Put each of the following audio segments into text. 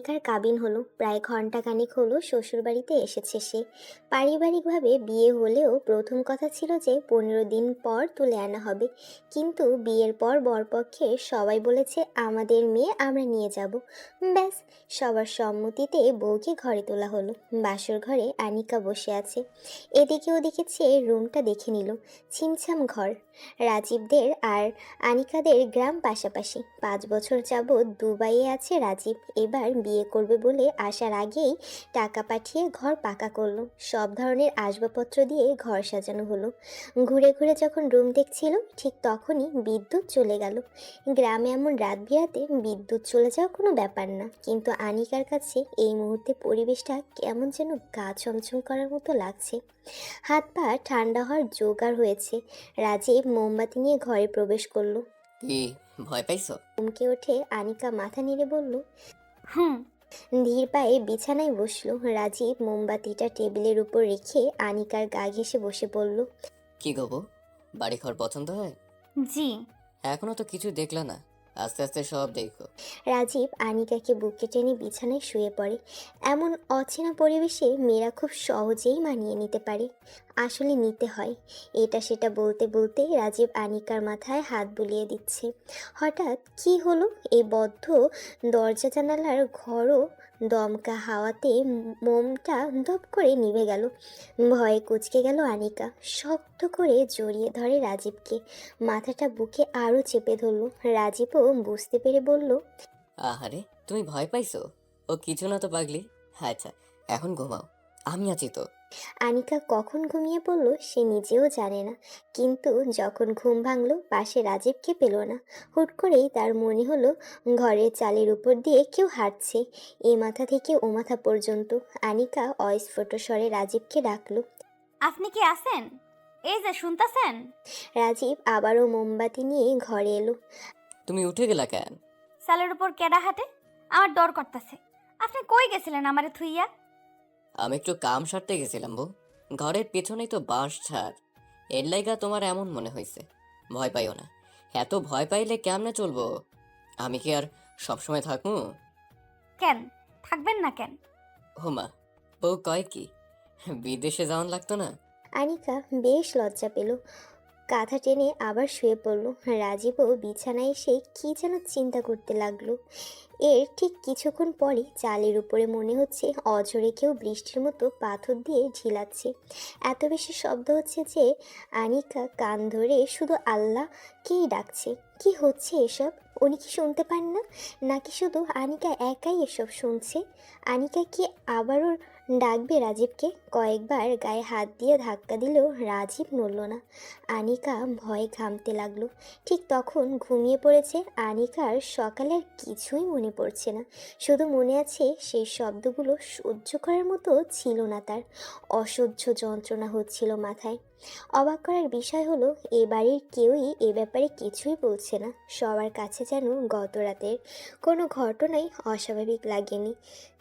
আনিকার কাবিন হলো। প্রায় ঘন্টাখানেক হলো শ্বশুরবাড়িতে এসেছে সে। পারিবারিকভাবে বিয়ে হলেও প্রথম কথা ছিল যে 15 দিন পর তুলে আনা হবে। কিন্তু বিয়ের পর বরপক্ষের সবাই বলেছে আমাদের মেয়ে আমরা নিয়ে যাব। ব্যাস, সবার সম্মতিতে বউকে ঘরে তোলা হলো। বাসর ঘরে আনিকা বসে আছে, এদিকে ওদিকে চেয়ে রুমটা দেখে নিল। ছিমছাম ঘর। রাজীবদের আর আনিকাদের গ্রাম পাশাপাশি। 5 বছর যাবৎ দুবাইয়ে আছে রাজীব। এবার বিয়ে করবে বলে আসার আগেই টাকা পাঠিয়ে ঘর পাকা করলো। সব ধরনের আসবাবপত্র দিয়ে ঘর সাজানো হলো। ঘুরে ঘুরে যখন রুম দেখছিল ঠিক তখনই বিদ্যুৎ চলে গেল। গ্রামে এমন রাত বিরাতে বিদ্যুৎ চলে যাওয়া কোনো ব্যাপার না, কিন্তু আনিকার কাছে এই মুহূর্তে পরিবেশটা কেমন যেন গা ছমছম করার মতো লাগছে। হাত পা ঠান্ডা হওয়ার জোগাড় হয়েছে। রাজীব মোমবাতি নিয়ে ঘরে প্রবেশ করলো। কি ভয় পাইছো? চমকে ওঠে আনিকা, মাথা নেড়ে বলল। হুম। ধীর পায়ে বিছানায় বসলো। রাজীব মোমবাতিটা টেবিলের উপর রেখে আনিকার গা ঘেঁষে বসে পড়ল। কি গো বউ, বাড়ি ঘর পছন্দ হয়? জি। এখনো তো কিছু দেখলা না, আস্তে আস্তে সব দেখো। রাজীব আনিকাকে বুকে টেনে বিছানায় শুয়ে পড়ে। এমন অচেনা পরিবেশে মেয়েরা খুব সহজেই মানিয়ে নিতে পারে। আসলে নিতে হয়। এটা সেটা বলতে বলতে রাজীব আনিকার মাথায় হাত বুলিয়ে দিচ্ছে। হঠাৎ কি হলো, এই বদ্ধ দরজা জানালার ঘরও দমকা হাওয়াতে মোমটা দপ করে নিভে গেল। ভয়ে কুঁচকে গেল আনিকা। শক্ত করে জড়িয়ে ধরে রাজীবকে। মাথাটা বুকে আরও চেপে ধরল। রাজীবও বুঝতে পেরে বলল। আহারে, তুমি ভয় পাইছো? ও কিছু না তো পাগলি। আচ্ছা, এখন ঘুমাও, আমি আছি তো। আনিকা কখন ঘুমিয়ে পড়ল সে নিজেও জানে না, কিন্তু যখন ঘুম ভাঙল পাশে রাজীবকে পেল না। হুট করেই তার মনে হলো ঘরের চালের উপর দিয়ে কেউ হাঁটছে, এ মাথা থেকে ও মাথা পর্যন্ত। আনিকা অস্ফুট স্বরে রাজীবকে ডাকলো। আপনি কি আছেন? এই যে শুনতাছেন? রাজীব আবারও মোমবাতি নিয়ে ঘরে এলো। তুমি উঠে গেলা কেন? সালের উপর কেডা হাঁটে? আমার ডর করতেছে। আপনি কই গেছিলেন আমারে থুইয়া? আমি একটু কাম সারতে গেছিলাম বউ। ঘরের পেছনেই তো বাঁশ ঝাড়, এর লাইগা তোমার এমন মনে হয়েছে। ভয় পাইও না, এত ভয় পাইলে কেমনে চলবো? আমি কি আর সবসময় থাকবো? কেন থাকবেন না কেন? হোমা, বউ কয় কি, বিদেশে যাওয়ান লাগতো না? আনিকা বেশ লজ্জা পেল। কাঁথা টেনে আবার শুয়ে পড়ল। রাজীবও বিছানায় এসে কী যেন চিন্তা করতে লাগলো। এর ঠিক কিছুক্ষণ পরে চালের উপরে মনে হচ্ছে অঝরে কেউ বৃষ্টির মতো পাথর দিয়ে ঝিলাচ্ছে। এত বেশি শব্দ হচ্ছে যে আনিকা কান ধরে শুধু আল্লাহকেই ডাকছে। কি হচ্ছে এসব? উনি কি শুনতে পান না, নাকি শুধু আনিকা একাই এসব শুনছে? আনিকা কি আবারও ডাকবে রাজীবকে? কয়েকবার গায়ে হাত দিয়ে ধাক্কা দিলেও রাজীব নড়ল না। আনিকা ভয়ে ঘামতে লাগলো। ঠিক তখন ঘুমিয়ে পড়েছে আনিকার। সকালের কিছুই মনে পড়ছে না, শুধু মনে আছে সেই শব্দগুলো সহ্য করার মতো ছিল না তার। অসহ্য যন্ত্রণা হচ্ছিল মাথায়। অবাক করার বিষয় হলো এ বাড়ির কেউই এ ব্যাপারে কিছুই বলছে না। সবার কাছে যেন গত রাতের কোনো ঘটনাই অস্বাভাবিক লাগেনি।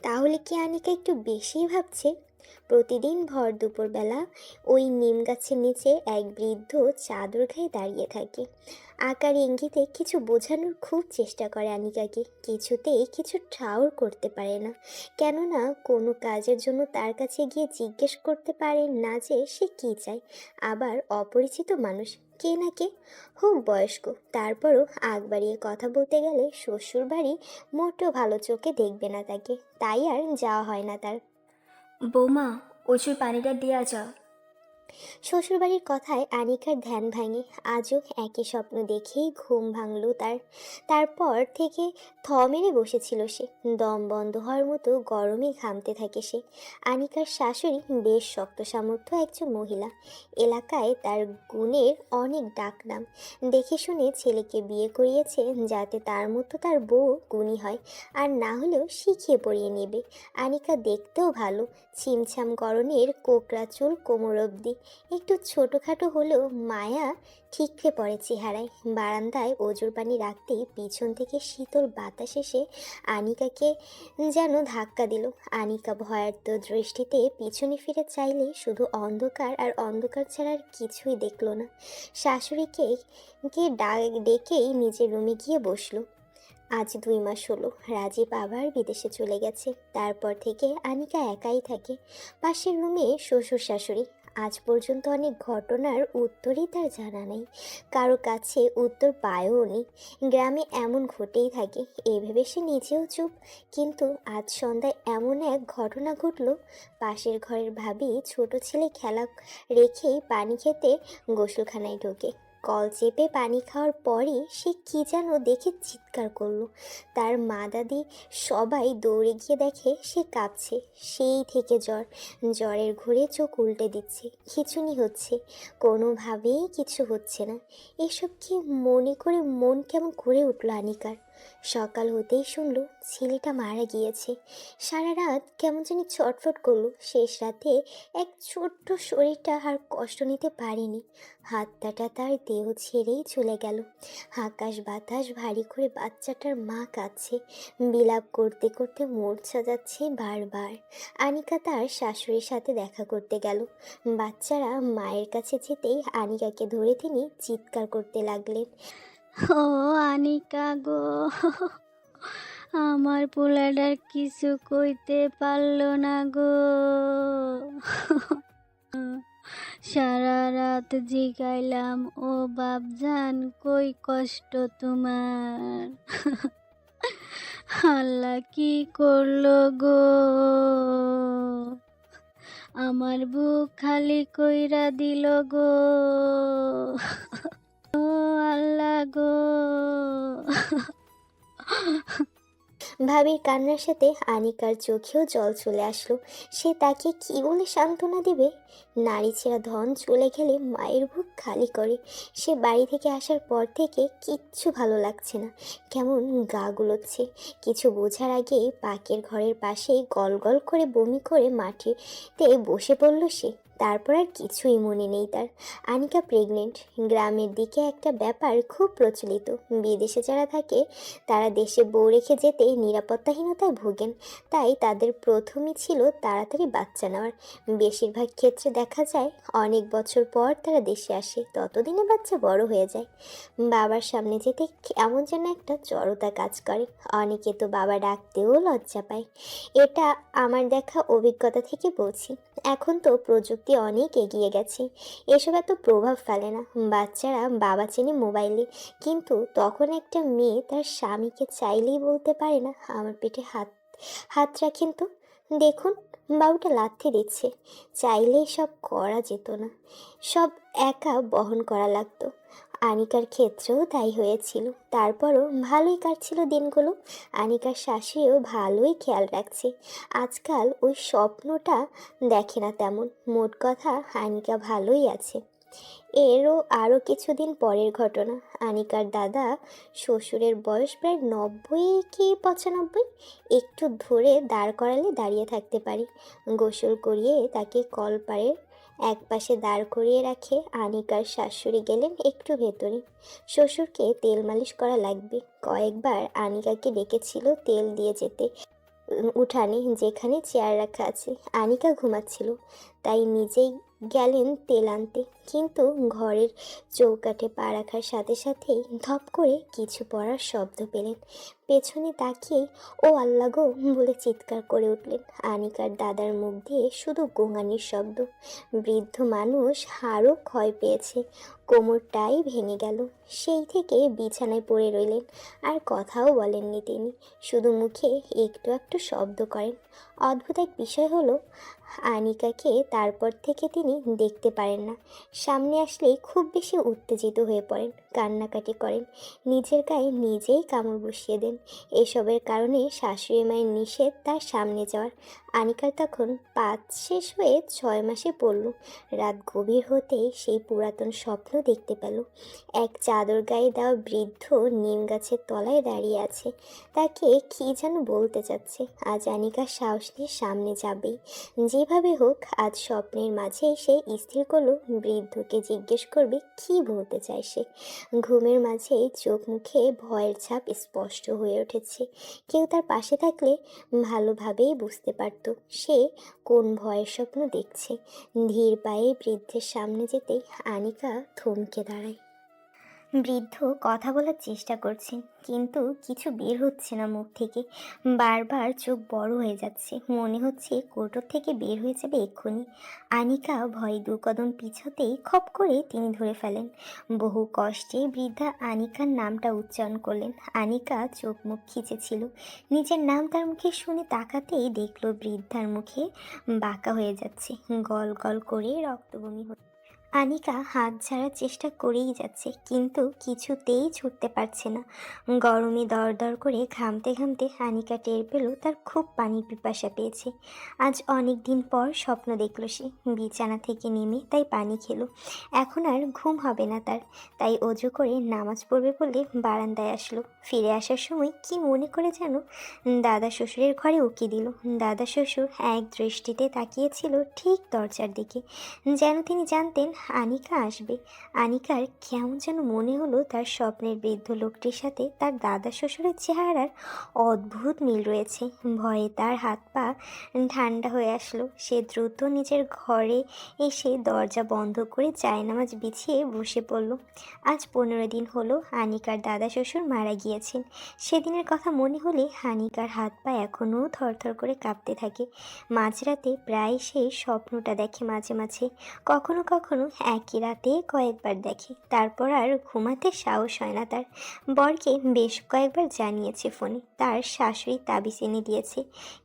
তাহলে কি আনিকা একটু বেশিই ভাবছে? প্রতিদিন ভর দুপুরবেলা ওই নিম গাছের নিচে এক বৃদ্ধ চাদর গায়ে দাঁড়িয়ে থাকে। আকার ইঙ্গিতে কিছু বোঝানোর খুব চেষ্টা করে আনিকাকে, কিছুতেই কিছু ঠাউর করতে পারে না। কেননা কোনো কাজের জন্য তার কাছে গিয়ে জিজ্ঞেস করতে পারে না যে সে কী চায়। আবার অপরিচিত মানুষ, কে না কে হোক বয়স্ক, তারপরও আগ বাড়িয়ে কথা বলতে গেলে শ্বশুর বাড়ি মোটেও ভালো চোখে দেখবে না তাকে, তাই আর যাওয়া হয় না তার। বৌমা, কচুর পানিটা দেয়া যাও। শ্বশুরবাড়ির কথায় আনিকার ধ্যান ভাঙে। আজও একই স্বপ্ন দেখেই ঘুম ভাঙল তার। তারপর থেকে থ মেরে বসেছিল সে। দম বন্ধ হওয়ার মতো গরমে ঘামতে থাকে সে। আনিকার শাশুড়ি বেশ শক্ত সামর্থ্য একজন মহিলা। এলাকায় তার গুণের অনেক ডাকনাম। দেখে শুনে ছেলেকে বিয়ে করিয়েছে যাতে তার মতো তার বউ গুণী হয়, আর না হলেও শিখিয়ে পড়িয়ে নেবে। আনিকা দেখতেও ভালো, ছিমছাম গরনের কোকড়া চুল কোমর অবধি, একটু ছোটোখাটো হলেও মায়া ঠিকরে পড়ে চেহারায়। বারান্দায় ওজোর পানি রাখতেই পিছন থেকে শীতল বাতাস এসে আনিকাকে যেন ধাক্কা দিল। আনিকা ভয়ার্ত দৃষ্টিতে পিছনে ফিরে চাইলে শুধু অন্ধকার আর অন্ধকার ছাড়া আর কিছুই দেখল না। শাশুড়িকে ডেকেই নিজের রুমে গিয়ে বসলো। আজ 2 মাস হলো রাজীব আবার বিদেশে চলে গেছে। তারপর থেকে আনিকা একাই থাকে। পাশের রুমে শ্বশুর শাশুড়ি। আজ পর্যন্ত অনেক ঘটনার উত্তরই তার জানা নেই, কারো কাছে উত্তর পায়ও নি। গ্রামে এমন ঘটেই থাকে এই ভেবে সে নিজেও চুপ। কিন্তু আজ সন্ধ্যায় এমন এক ঘটনা ঘটল। পাশের ঘরের ভাবি ছোট ছেলে খেলা রেখেই পানি খেতে গোসলখানায় ঢোকে। কল চেপে পানি খাওয়ার পরই সে কী যেন দেখে চিৎকার করলো। তার মা দাদি সবাই দৌড়ে গিয়ে দেখে সে কাঁপছে। সেই থেকে জ্বরের ঘোরে চোখ উল্টে দিচ্ছে, খিঁচুনি হচ্ছে, কোনোভাবেই কিছু হচ্ছে না। এসব কি মনে করে মন কেমন করে উঠল আনিকার। সকাল হতেই শুনলো ছেলেটা মারা গিয়েছে। সারা রাত কেমন জানি ছটফট করলো। শেষ রাতে এক ছোট্ট শরীরটা আর কষ্ট নিতে পারেনি। হাতটা তার দেহ ছেড়েই চলে গেল। আকাশ বাতাস ভারী করে বাচ্চাটার মা কাঁদছে, বিলাপ করতে করতে মূর্ছা যাচ্ছে বারবার। আনিকা তার শাশুড়ির সাথে দেখা করতে গেল। বাচ্চারা মায়ের কাছে যেতেই আনিকাকে ধরে তিনি চিৎকার করতে লাগলেন। ও আনিকা গো, আমার পোলাডার কিছু কইতে পারলো না গো। সারা রাত জিগাইলাম, ও বাপজান কই কষ্ট তোমার? আল্লাহ কি করলো গো, আমার বুক খালি কইরা দিল গো। ও আল্লাহ গো। ভাবির কান্নার সাথে আনিকার চোখেও জল চলে আসলো। সে তাকে কি বলে সান্ত্বনা দিবে? নারী ছেঁড়া ধন চলে গেলে মায়ের বুক খালি করে। সে বাড়ি থেকে আসার পর থেকে কিচ্ছু ভালো লাগছে না, কেমন গা গুলোচ্ছে। কিছু বোঝার আগেই পাকের ঘরের পাশেই গল গল করে বমি করে মাটিতে বসে পড়ল সে। তারপর আর কিছুই মনে নেই তার। আনিকা প্রেগনেন্ট। গ্রামের দিকে একটা ব্যাপার খুব প্রচলিত, বিদেশে যারা থাকে তারা দেশে বউ রেখে যেতে নিরাপত্তাহীনতায় ভোগেন। তাই তাদের প্রথমই ছিল তাড়াতাড়ি বাচ্চা নেওয়ার। বেশিরভাগ ক্ষেত্রে দেখা যায় অনেক বছর পর তারা দেশে আসে, ততদিনে বাচ্চা বড় হয়ে যায়। বাবার সামনে যেতে কেমন যেন একটা জড়তা কাজ করে। অনেকে তো বাবা ডাকতেও লজ্জা পায়। এটা আমার দেখা অভিজ্ঞতা থেকে বলছি। এখন তো প্রযুক্তি অনেক এগিয়ে গেছে, এসব এত প্রভাব ফেলে না। বাচ্চারা বাবা চেনে মোবাইলে, কিন্তু তখন একটা মেয়ে তার স্বামীকে চাইলেই বলতে পারে না আমার পেটে হাত হাত রাখেন তো, দেখুন বাবুটা লাথি দিচ্ছে। চাইলেই সব করা যেত না, সব একা বহন করা লাগতো। আনিকার ক্ষেত্রেও তাই হয়েছিল। তারপরও ভালোই কাটছিল দিনগুলো। আনিকার শাশুড়িও ভালোই খেয়াল রাখছে। আজকাল ওই স্বপ্নটা দেখে না তেমন। মোট কথা আনিকা ভালোই আছে। আরও কিছুদিন পরের ঘটনা। আনিকার দাদা শ্বশুরের বয়স প্রায় 90 কি 95। একটু ধরে দাঁড় করালে দাঁড়িয়ে থাকতে পারে। গোসল করিয়ে তাকে কলপাড়ের এক পাশে দাঁড় করিয়ে রাখে। আনিকার শাশুড়ি গেলেন একটু ভেতরে। শ্বশুরকে তেল মালিশ করা লাগবে। কয়েকবার আনিকাকে ডেকেছিল তেল দিয়ে যেতে। উঠানে যেখানে চেয়ার রাখা আছে। আনিকা ঘুমাচ্ছিল, তাই নিজেই গেলেন তেল আনতে। কিন্তু ঘরের চৌকাঠে পা রাখার সাথে সাথেই ধপ করে কিছু পড়ার শব্দ পেলেন। পেছনে তাকিয়ে ও আল্লাহ গো বলে চিৎকার করে উঠলেন। আনিকার দাদার মুখ দিয়ে শুধু গোঙানির শব্দ। বৃদ্ধ মানুষ আরও ক্ষয় পেয়েছে, কোমরটাই ভেঙে গেল। সেই থেকে বিছানায় পড়ে রইলেন। আর কথাও বলেননি তিনি, শুধু মুখে একটু একটু শব্দ করেন। অদ্ভুত এক বিষয় হলো, আনিকাকে তারপর থেকে তিনি দেখতে পারেন না। সামনে আসলেই খুব বেশি উত্তেজিত হয়ে পড়েন, কান্নাকাটি করেন, নিজের গায়ে নিজেই কামড় বসিয়ে দেন। এসবের কারণে শাশুড়ি মায়ের নিষেধ তার সামনে যাওয়ার। আনিকার তখন 5 শেষ হয়ে 6 মাসে পড়ল। রাত গভীর হতেই সেই পুরাতন স্বপ্ন দেখতে পেল। এক চাদর গায়ে দেওয়া বৃদ্ধ নিম গাছের তলায় দাঁড়িয়ে আছে, তাকে কী যেন বলতে চাচ্ছে। আজ আনিকা সাহস নিয়ে সামনে যাবেই, যেভাবে হোক। আজ স্বপ্নের মাঝে সে স্থির করলো বৃদ্ধকে জিজ্ঞেস করবে কি বলতে চায় সে। ঘুমের মাঝে চোখ মুখে ভয়ের ছাপ স্পষ্ট হয়ে উঠেছে। কেউ তার পাশে থাকলে ভালোভাবেই বুঝতে পারত সে কোন ভয়ের স্বপ্ন দেখছে। ধীর পায়ে বৃদ্ধের সামনে যেতেই আনিকা থমকে দাঁড়ায়। বৃদ্ধ কথা বলার চেষ্টা করছেন, কিন্তু কিছু বের হচ্ছে না মুখ থেকে। বারবার চোখ বড় হয়ে যাচ্ছে, মনে হচ্ছে কোটর থেকে বের হয়ে যাবে এক্ষুনি। আনিকা ভয়ে দু কদম পিছতেই খপ করে তিনি ধরে ফেলেন। বহু কষ্টে বৃদ্ধা আনিকার নামটা উচ্চারণ করলেন। আনিকা চোখ মুখ খিচেছিল, নিজের নাম তার মুখে শুনে তাকাতেই দেখলো বৃদ্ধার মুখে বাঁকা হয়ে যাচ্ছে, গল গল করে রক্তবমি হচ্ছে। আনিকা হাত ঝাড়ার চেষ্টা করেই যাচ্ছে, কিন্তু কিছুতেই ছুটতে পারছে না। গরমে দরদর করে ঘামতে ঘামতে আনিকা টের পেল তার খুব পানির পিপাসা পেয়েছে। আজ অনেক দিন পর স্বপ্ন দেখল সে, বিছানা থেকে নেমে তাই পানি খেলো। এখন আর ঘুম হবে না তার, তাই অজু করে নামাজ পড়বে বলে বারান্দায় আসলো। ফিরে আসার সময় কি মনে করে যেন দাদা শ্বশুরের ঘরে উকি দিল। দাদা শ্বশুর এক দৃষ্টিতে তাকিয়েছিল ঠিক দরজার দিকে, যেন তিনি জানতেন আনিকা আসবে। আনিকার কেমন যেন মনে হলো তার স্বপ্নের বৃদ্ধ লোকটির সাথে তার দাদা শ্বশুরের চেহারার অদ্ভুত মিল রয়েছে। ভয়ে তার হাত পা ঠান্ডা হয়ে আসলো। সে দ্রুত নিজের ঘরে এসে দরজা বন্ধ করে জায়নামাজ বিছিয়ে বসে পড়ল। আজ 15 দিন হলো আনিকার দাদা শ্বশুর মারা গিয়েছেন। সেদিনের কথা মনে হলে আনিকার হাত পা এখনও থরথর করে কাঁপতে থাকে। মাঝরাতে প্রায় সেই স্বপ্নটা দেখে মাঝে মাঝে, কখনো কখনো একই রাতে কয়েকবার দেখে। তারপর আর ঘুমাতে সাহস হয় না তার। বরকে বেশ কয়েকবার জানিয়েছে ফোনে, তার শাশুড়ি তাবিজ এনে দিয়েছে,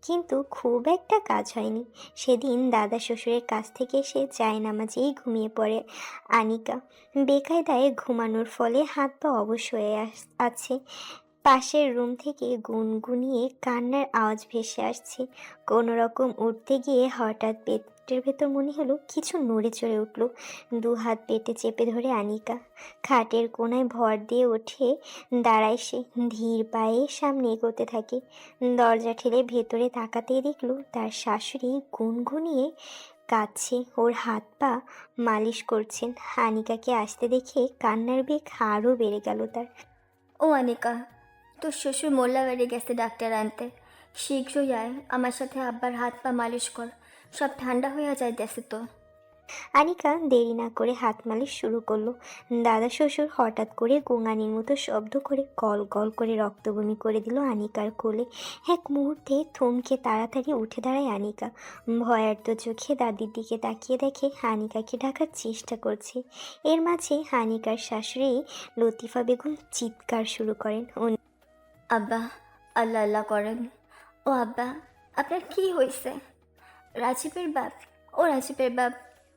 কিন্তু খুব একটা কাজ হয়নি। সেদিন দাদা শ্বশুরের কাছ থেকে এসে জায়নামাজেই ঘুমিয়ে পড়ে আনিকা। বেকায়দায় ঘুমানোর ফলে হাত পা অবশ হয়ে আছে। পাশের রুম থেকে গুনগুনিয়ে কান্নার আওয়াজ ভেসে আসছে। কোনো রকম উঠতে গিয়ে হঠাৎ পেটের ভেতর মনে হলো কিছু নড়ে চড়ে উঠল। দু হাত পেটে চেপে ধরে আনিকা খাটের কোণায় ভর দিয়ে উঠে দাঁড়ায় সে। ধীর পায়ে সামনে এগোতে থাকে। দরজা ঠেলে ভেতরে তাকাতেই দেখল তার শাশুড়ি গুনগুনিয়ে কাছে ওর হাত পা মালিশ করছেন। আনিকাকে আসতে দেখে কান্নার বেগ আরও বেড়ে গেল তার। ও আনিকা, তোর শ্বশুর মোল্লাবাড়ি গেছে ডাক্তার আনতে। শীঘ্রই আয়, আমার সাথে আব্বার হাত পা মালিশ কর, সব ঠান্ডা হয়ে যাইতেছে তো। আনিকা দেরি না করে হাত মালিশ শুরু করলো। দাদা শ্বশুর হঠাৎ করে গোঙানির মতো শব্দ করে গল গল করে রক্তবমি করে দিল আনিকার কোলে। এক মুহূর্তে থমকে তাড়াতাড়ি উঠে দাঁড়ায় আনিকা। ভয়ার্ত চোখে দাদির দিকে তাকিয়ে দেখে আনিকাকে ডাকার চেষ্টা করছে। এর মাঝে আনিকার শাশুড়ি লতিফা বেগম চিৎকার শুরু করেন। আব্বা, আল্লাহ আল্লাহ করেন। ও আব্বা, আপনার কি হয়েছে? রাজীবের বাপ, ও রাজীবের বাপ।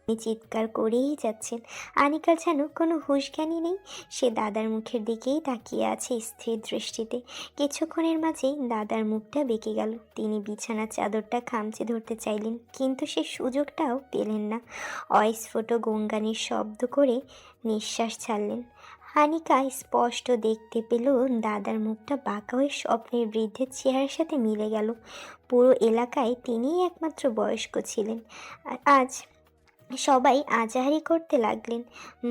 উনি চিৎকার করেই যাচ্ছেন। আনিকার যেন কোনো হুঁশ জ্ঞানই নেই। সে দাদার মুখের দিকেই তাকিয়ে আছে স্থির দৃষ্টিতে। কিছুক্ষণের মাঝেই দাদার মুখটা বেঁকে গেল। তিনি বিছানার চাদরটা খামচে ধরতে চাইলেন, কিন্তু সে সুযোগটাও পেলেন না। অস্ফুট গঙ্গানির শব্দ করে নিঃশ্বাস ছাড়লেন। আনিকা স্পষ্ট দেখতে পেল দাদার মুখটা বাঁকা হয়ে স্বপ্নের বৃদ্ধের চেহারার সাথে মিলে গেল। পুরো এলাকায় তিনিই একমাত্র বয়স্ক ছিলেন। আজ সবাই আজাহারি করতে লাগলেন।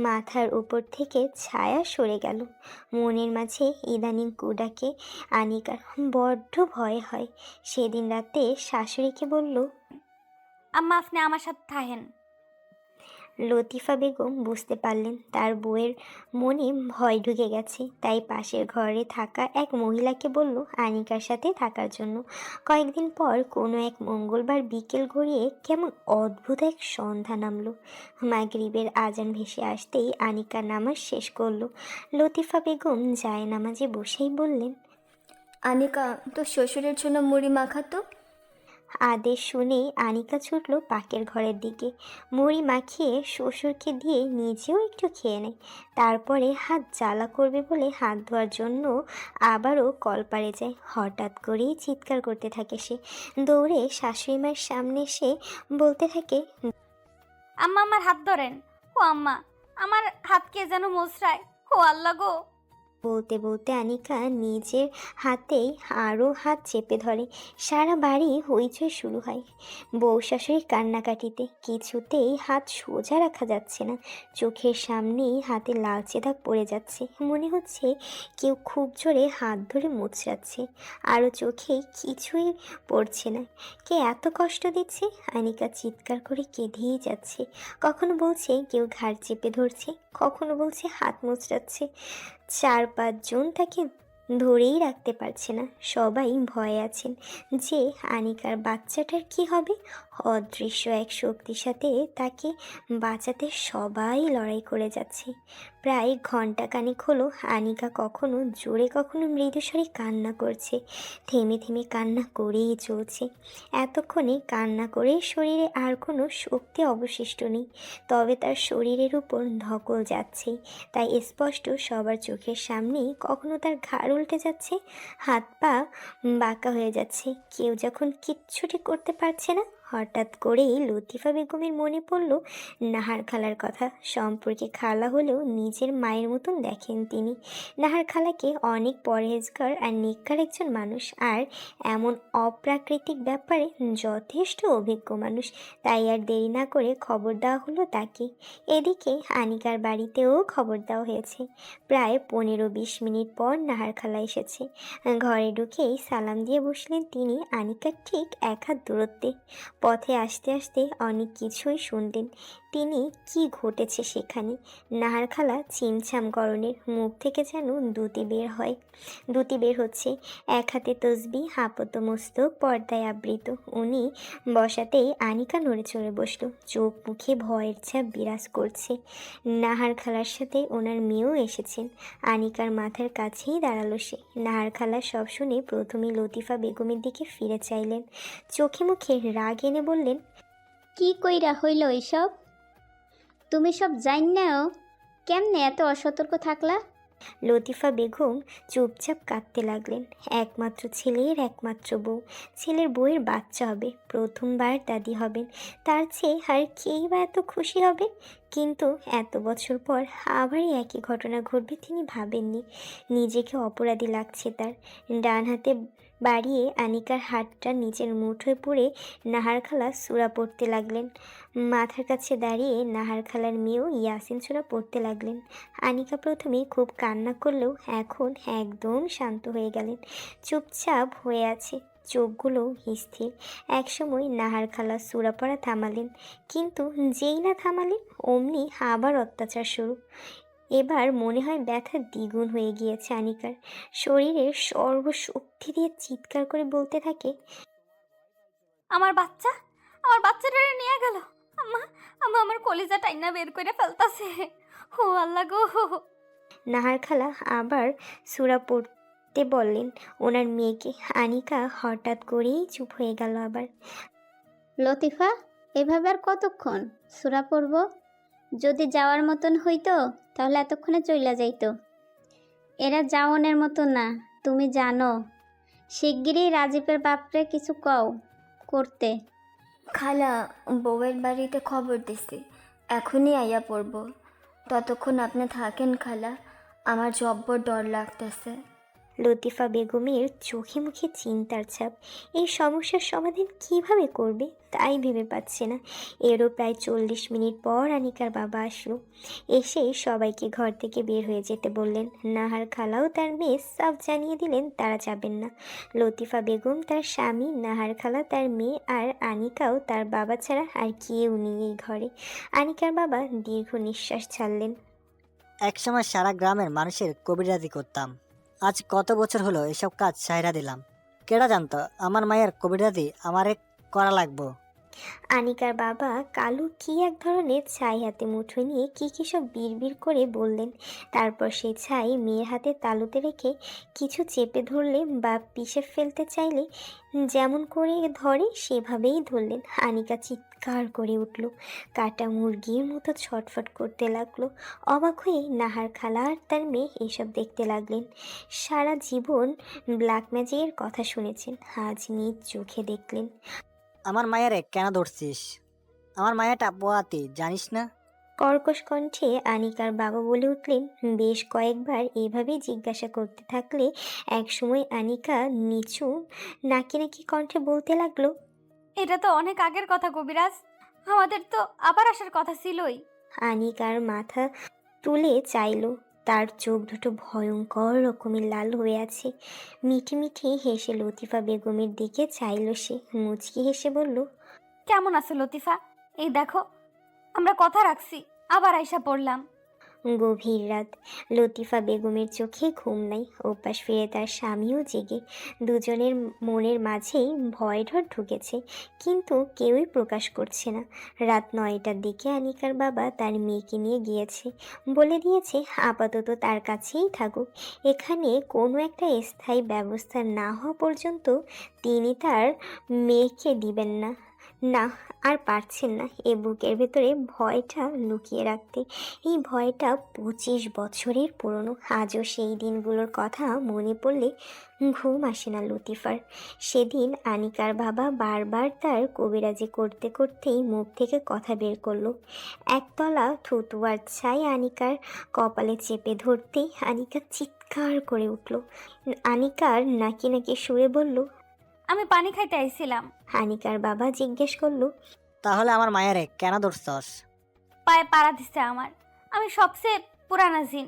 মাথার উপর থেকে ছায়া সরে গেল। মনের মাঝে ইদানিং কুডাকে আনিকার বড্ড ভয় হয়। সেদিন রাতে শাশুড়িকে বলল, আম্মা আপনি আমার সাথে থাকেন। লতিফা বেগম বুঝতে পারলেন তার বউয়ের মনে ভয় ঢুকে গেছে, তাই পাশের ঘরে থাকা এক মহিলাকে বলল আনিকার সাথে থাকার জন্য। কয়েকদিন পর কোনো এক মঙ্গলবার বিকেল গড়িয়ে কেমন অদ্ভুত এক সন্ধ্যা নামলো। মাগরিবের আজান ভেসে আসতেই আনিকা নামাজ শেষ করলো। লতিফা বেগম যায় নামাজে বসেই বললেন, আনিকা, তোর শ্বশুরের জন্য মুড়ি মাখাতো। আদেশ শুনেই আনিকা ছুটল পাকের ঘরের দিকে। মুড়ি মাখিয়ে শ্বশুরকে দিয়ে নিজেও একটু খেয়ে নেয়। তারপরে হাত জ্বালা করবে বলে হাত ধোয়ার জন্য আবারও কলপারে যায়। হঠাৎ করেই চিৎকার করতে থাকে সে। দৌড়ে শাশুড়ি মায়ের সামনে এসে বলতে থাকে, আম্মা আমার হাত ধরেন। ও আম্মা, আমার হাত কে যেন মোচড়ায়। ও আল্লাহ গো। বলতে বলতে আনিকা নিজের হাতেই আরও হাত চেপে ধরে। সারা বাড়ি হইচই শুরু হয় বউ শাশুড়ির কান্নাকাটিতে। কিছুতেই হাত সোজা রাখা যাচ্ছে না, চোখের সামনেই হাতে লালচে দাগ পড়ে যাচ্ছে। মনে হচ্ছে কেউ খুব জোরে হাত ধরে মুচড়াচ্ছে, আরও চোখে কিছুই পড়ছে না। কে এত কষ্ট দিচ্ছে? আনিকা চিৎকার করে কেঁদেই যাচ্ছে। কখনো বলছে কেউ ঘাড় চেপে ধরছে, কখনো বলছে হাত মুচড়াচ্ছে। 4-5 জন তাকে ধরেই রাখতে পারছে না। সবাই ভয়ে আছেন যে আনিকার বাচ্চাটার কি হবে। অদৃশ্য এক শক্তির সাথে তাকে বাঁচাতে সবাই লড়াই করে যাচ্ছে। প্রায় ঘন্টাখানেক হলো আনিকা কখনো জোরে কখনো মৃদুস্বরে কান্না করছে। থেমে থেমে কান্না করেই চলছে। এতক্ষণে কান্না করে শরীরে আর কোনো শক্তি অবশিষ্ট নেই, তবে তার শরীরের উপর ধকল যাচ্ছেই। তাই স্পষ্ট সবার চোখের সামনেই কখনো তার ঘাড় উল্টে যাচ্ছে, হাত পা বাঁকা হয়ে যাচ্ছে। কেউ যখন কিচ্ছুটি করতে পারছে না, হঠাৎ করেই লতিফা বেগমের মনে পড়ল নাহার খালার কথা। সম্পর্কে খালা হলেও নিজের মায়ের মতন দেখেন তিনি। নাহার খালাকে অনেক পরহেজগার আর নিকার একজন মানুষ, আর এমন অপ্রাকৃতিক ব্যাপারে যথেষ্ট অভিজ্ঞ মানুষ। তাই আর দেরি না করে খবর দেওয়া হলো তাকে। এদিকে আনিকার বাড়িতেও খবর দেওয়া হয়েছে। প্রায় 15-20 মিনিট পর নাহার খালা এসেছে। ঘরে ঢুকেই সালাম দিয়ে বসলেন তিনি আনিকার ঠিক 1 হাত দূরত্বে। পথে আসতে আসতে অনেক কিছুই শুনলেন তিনি। কি ঘটেছে সেখানে? নাহার খালা চিমছাম গরনের, মুখ থেকে যেন দুটি বের হচ্ছে। 1 হাতে তসবি, হাপত মস্তক পর্দায় আবৃত। উনি বসাতেই আনিকা নড়ে চড়ে বসল। চোখ মুখে ভয়ের ছাপ বিরাজ করছে। নাহার খালার সাথে ওনার মেয়েও এসেছেন। আনিকার মাথার কাছেই দাঁড়ালো সে। নাহার খালা সব শুনে প্রথমে লতিফা বেগমের দিকে ফিরে চাইলেন, চোখে মুখে রাগ এনে বললেন, কি কইরা হইল এইসব? তুমি সব জাইন্নাও কেমনে এত অসতর্ক থাকলা? লতিফা বেগম চুপচাপ কাঁদতে লাগলেন। একমাত্র ছেলের একমাত্র বউ, ছেলের বউয়ের বাচ্চা হবে, প্রথমবার দাদি হবেন। তার চেয়ে আর কেই বা এত খুশি হবে? কিন্তু এত বছর পর আবারই একই ঘটনা ঘটবে তিনি ভাবেননি। নিজেকে অপরাধী লাগছে তার। ডান হাতে বাড়িয়ে আনিকার হাতটা নিচের মুঠোয় পুরে নাহার খালা সূরা পড়তে লাগলেন। মাথার কাছে দাঁড়িয়ে নাহার খালার মেয়েও ইয়াসিন সূরা পড়তে লাগলেন। আনিকা প্রথমে খুব কান্না করলেও এখন একদম শান্ত হয়ে গেলেন। চুপচাপ হয়ে আছে, চোখগুলো স্থির। একসময় নাহার খালা সূরা পড়া থামালেন, কিন্তু যেই না থামালেন অমনি আবার অত্যাচার শুরু। এবার মনে হয় ব্যথা দ্বিগুণ হয়ে গিয়েছে আনিকার। শরীরের সর্বশক্তি দিয়ে চিৎকার করে বলতে থাকে, আমার বাচ্চা, আমার বাচ্চাটারে নিয়ে গেল। আম্মা, আম্মা আমার কলিজা টাইনা বের করে ফেলতাছে। ও আল্লাহ গো। নাহার খালা আবার সূরা পড়তে বললেন ওনার মেয়েকে। আনিকা হঠাৎ করেই চুপ হয়ে গেল আবার। লতিফা, এভাবে আর কতক্ষণ সূরা পড়ব? যদি যাওয়ার মতন হইতো তাহলে এতক্ষণে চইলা যাইতো। এরা যাওনের মতো না, তুমি জানো। শিগগিরই রাজীবের বাপরে কিছু কও করতে। খালা, বউয়ের বাড়িতে খবর দিছি, এখনই আইয়া পড়ব। ততক্ষণ আপনি থাকেন খালা, আমার জব্বর ডর লাগতেছে। লতিফা বেগমের চোখে মুখে চিন্তার ছাপ। এই সমস্যার সমাধান কিভাবে করবে তাই ভেবে পাচ্ছে না। এরও প্রায় 40 মিনিট পর আনিকার বাবা আসলো। এসে সবাইকে ঘর থেকে বের হয়ে যেতে বললেন। নাহার খালাও তার মেয়ে সাফ জানিয়ে দিলেন তারা যাবেন না। লতিফা বেগম, তার স্বামী, নাহার খালা, তার মেয়ে আর আনিকাও তার বাবা ছাড়া আর কেউ নেই এই ঘরে। আনিকার বাবা দীর্ঘ নিঃশ্বাস ছাড়লেন। একসময় সারা গ্রামের মানুষের কবিরাজি করতাম। আজ কত বছর হলো এসব কাজ সাইরা দিলাম। কেডা জানতো আমার মায়ের কবিরাজি আমারে করা লাগবো। আনিকার বাবা কালু কি এক ধরনের ছাই হাতে মুঠোয় নিয়ে কি সব বিড়বিড় করে বললেন। তারপর সেই ছাই মেয়ের হাতে তালুতে রেখে কিছু চেপে ধরলে বা পিষে ফেলতে চাইলে যেমন করে ধরে সেভাবেই ধরলেন। আনিকা চিৎকার করে উঠল, কাটা মুরগির মতো ছটফট করতে লাগলো। অবাক হয়ে নাহার খালা আর তার মেয়ে এসব দেখতে লাগলেন। সারা জীবন ব্ল্যাক ম্যাজিকের কথা শুনেছেন, আজ নিজ চোখে দেখলেন। আমার মায়েরে কেন ধরছিস? আমার মায়াটা পোয়াতি জানিস না? কর্কশ কণ্ঠে আনিকার বাবা বলে উঠলেন। বেশ কয়েকবার এভাবেই জিজ্ঞাসা করতে থাকলে একসময় আনিকা নিচু নাকি কণ্ঠে বলতে লাগলো, এটা তো অনেক আগের কথা কবিরাজ, আমাদের তো আবার আসার কথা ছিলই। আনিকার মাথা তুলে চাইল। তার চোখ দুটো ভয়ঙ্কর রকমের লাল হয়ে আছে। মিঠি মিঠি হেসে লতিফা বেগমের দিকে চাইল সে। মুচকি হেসে বলল, কেমন আছে লতিফা? এই দেখো, আমরা কথা রাখছি, আবার আইসা পড়লাম। গভীর রাত। লতিফা বেগমের চোখে ঘুম নাই। ওপাশ ফিরে তার স্বামীও জেগে। দুজনের মনের মাঝেই ভয় ঢর ঢুকেছে, কিন্তু কেউই প্রকাশ করছে না। রাত 9টার দিকে আনিকার বাবা তার মেয়েকে নিয়ে গিয়েছে। বলে দিয়েছে আপাতত তার কাছেই থাকুক, এখানে কোনো একটা স্থায়ী ব্যবস্থা না হওয়া পর্যন্ত তিনি তার মেয়েকে দিবেন না। না, আর পারছেন না এ বুকের ভেতরে ভয়টা লুকিয়ে রাখতে। এই ভয়টা 25 বছরের পুরনো। আজও সেই দিনগুলোর কথা মনে পড়লে ঘুম আসে না লতিফার। সেদিন আনিকার বাবা বারবার তার কবিরাজি করতে করতেই মুখ থেকে কথা বের করলো। একতলা থুতুয়ার ছাই আনিকার কপালে চেপে ধরতেই আনিকা চিৎকার করে উঠল। আনিকার নাকি সুরে বলল, আমি পানি খাইতে আইছিলাম। আনিকার বাবা জিজ্ঞেস করলো, তাহলে আমার মায়েরে কেন ধরছস? পায়ে পাড়া দিছে আমার। আমি সবচেয়ে পুরানা জিন,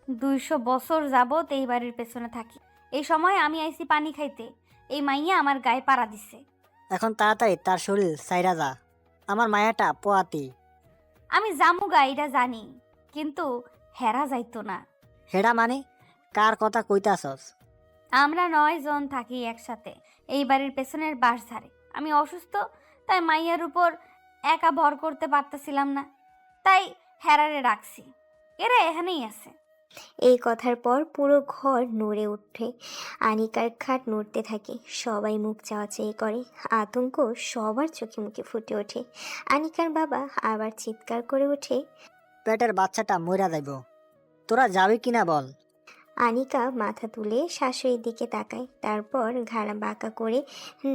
200 বছর যাবত এই বাড়ির পেছনে থাকি। এই সময় আমি আইছি পানি খাইতে, এই মাইয়া আমার গায়ে পাড়া দিছে। এখন তাড়াতাড়ি তার শরীর সাইরা যা। আমার মায়াটা পোয়াতি। আমি জামুগা এটা জানি, কিন্তু হেরা যাইতো না। হেডা মানে কার কথা কইতাছস? আমরা 9 জন থাকি একসাথে এই বাড়ির পেছনের বাঁশঝাড়ে। আমি অসুস্থ, তাই মাইয়ার উপর একা ভর করতে পারতেছিলাম না, তাই হেরারে রাখছি। এরা এখানেই আছে। এই কথার পর পুরো ঘর নড়ে ওঠে। আনিকার খাট নড়তে থাকে। সবাই মুখ চাওয়াচাই করে। আতঙ্ক সবার চোখে মুখে ফুটে ওঠে। আনিকার বাবা আবার চিৎকার করে ওঠে, পেটের বাচ্চাটা মইরা যাইব। তোরা যাবি কিনা বল? আনিকা মাথা তুলে শাশুড়ির দিকে তাকায়, তারপর ঘাড়া বাঁকা করে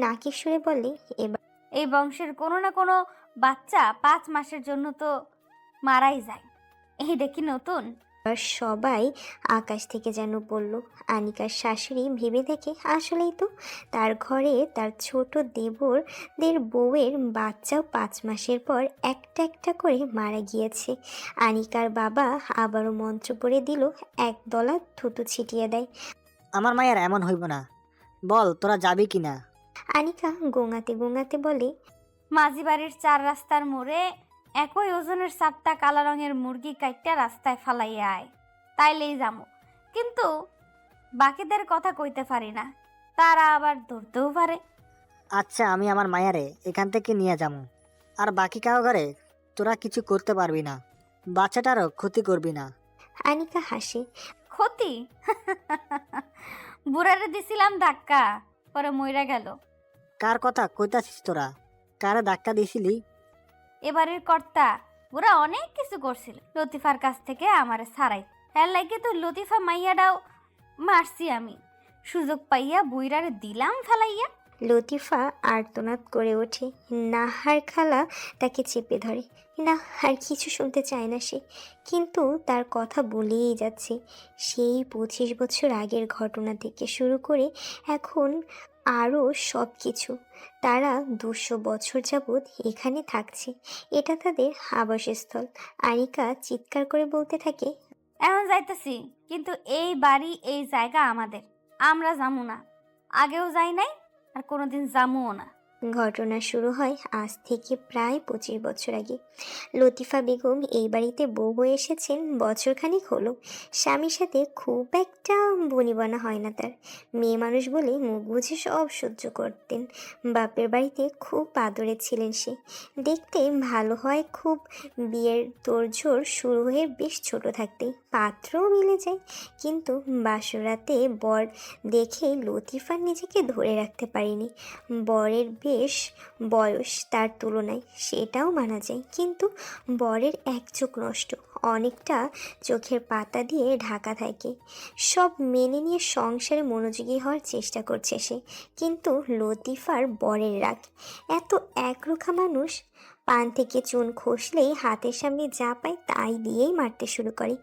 নাকি সুরে বলে, এবার এই বংশের কোনো না কোনো বাচ্চা 5 মাসের জন্য তো মারাই যায়। এই দেখি নতুন। সবাই আকাশ থেকে যেন পড়ল। আনিকার শাশুড়ি ভেবে দেখে আসলেই তো তার ঘরে তার ছোট দেবরদের বউয়ের বাচ্চাও 5 মাসের পর একটা একটা করে মারা গিয়েছে। আনিকার বাবা আবারও মন্ত্র পড়ে দিল, একদলা থুতু ছিটিয়ে দেয়। আমার মায়ের এমন হইব না। বল তোরা যাবি কিনা? আনিকা গোঙাতে গোঙাতে বলে, মাঝি বাড়ির 4 রাস্তার মোড়ে একই ওজনের 4টা কালা রঙের মুরগি কাইটটা রাস্তায় ফালাইয়া আয়, তাইলেই যামু। কিন্তু বাকিদের কথা কইতে পারি না, তারা আবার ধরতেও পারে। আচ্ছা, আমি আমার মায়ারে এখান থেকে নিয়ে যাবো। আর বাকি কারো ঘরে তোরা কিছু করতে পারবি না। বাচ্চাটারও ক্ষতি করবি না। আনিকা হাসে। ক্ষতি? বুড়ারে দিছিলাম ধাক্কা, পরে মইরা গেল। কার কথা কইতাছিস তোরা? কারে ধাক্কা দিছিলি? এবারের কর্তা ওরা অনেক কিছু করছিল লতিফার কাছ থেকে আমারে ছাড়াই। এর লাগে তো লতিফা মাইয়াটাও মারছি আমি। সুযোগ পাইয়া বুইরারে দিলাম ফেলাইয়া। লতিফা আর্তনাদ করে ওঠে। নাহার খালা তাকে চেপে ধরে। না, আর কিছু শুনতে চায় না সে, কিন্তু তার কথা বলেই যাচ্ছে। সেই 25 বছর আগের ঘটনা থেকে শুরু করে এখন আরও সব কিছু। তারা 200 বছর যাবৎ এখানে থাকছে। এটা তাদের আবাসস্থল। আনিকা চিৎকার করে বলতে থাকে, এখন যাইতেছি, কিন্তু এই বাড়ি এই জায়গা আমাদের। আমরা যামু না, আগেও যাই নাই, আর কোনোদিন যামুও না। ঘটনা শুরু হয় আজ থেকে প্রায় 25 বছর আগে। লতিফা বেগম এই বাড়িতে বউ হয়ে এসেছেন বছরখানেক হলো। স্বামীর সাথে খুব একটা বনিবনা হয় না তার। মেয়ে মানুষ বলে মুখ বুঝে সব সহ্য করতেন। বাপের বাড়িতে খুব আদরে ছিলেন সে। দেখতে ভালো হয় খুব। বিয়ের তোড়জোড় শুরু হয়ে বেশ ছোট থাকতে পাত্রও মিলে যায়, কিন্তু বাসরাতে বর দেখে লতিফার নিজেকে ধরে রাখতে পারেনি। বরের বেশ বয়স তার তুলনায়, সেটাও মানা যায়, কিন্তু বরের এক চোখ নষ্ট, অনেকটা চোখের পাতা দিয়ে ঢাকা থাকে। সব মেনে নিয়ে সংসারে মনোযোগী হওয়ার চেষ্টা করছে সে, কিন্তু লতিফার বরের রাগ। এত একরোখা মানুষ, পান থেকে চুন খসলেই হাতের সামনে যা পায় তাই দিয়েই মারতে শুরু করে।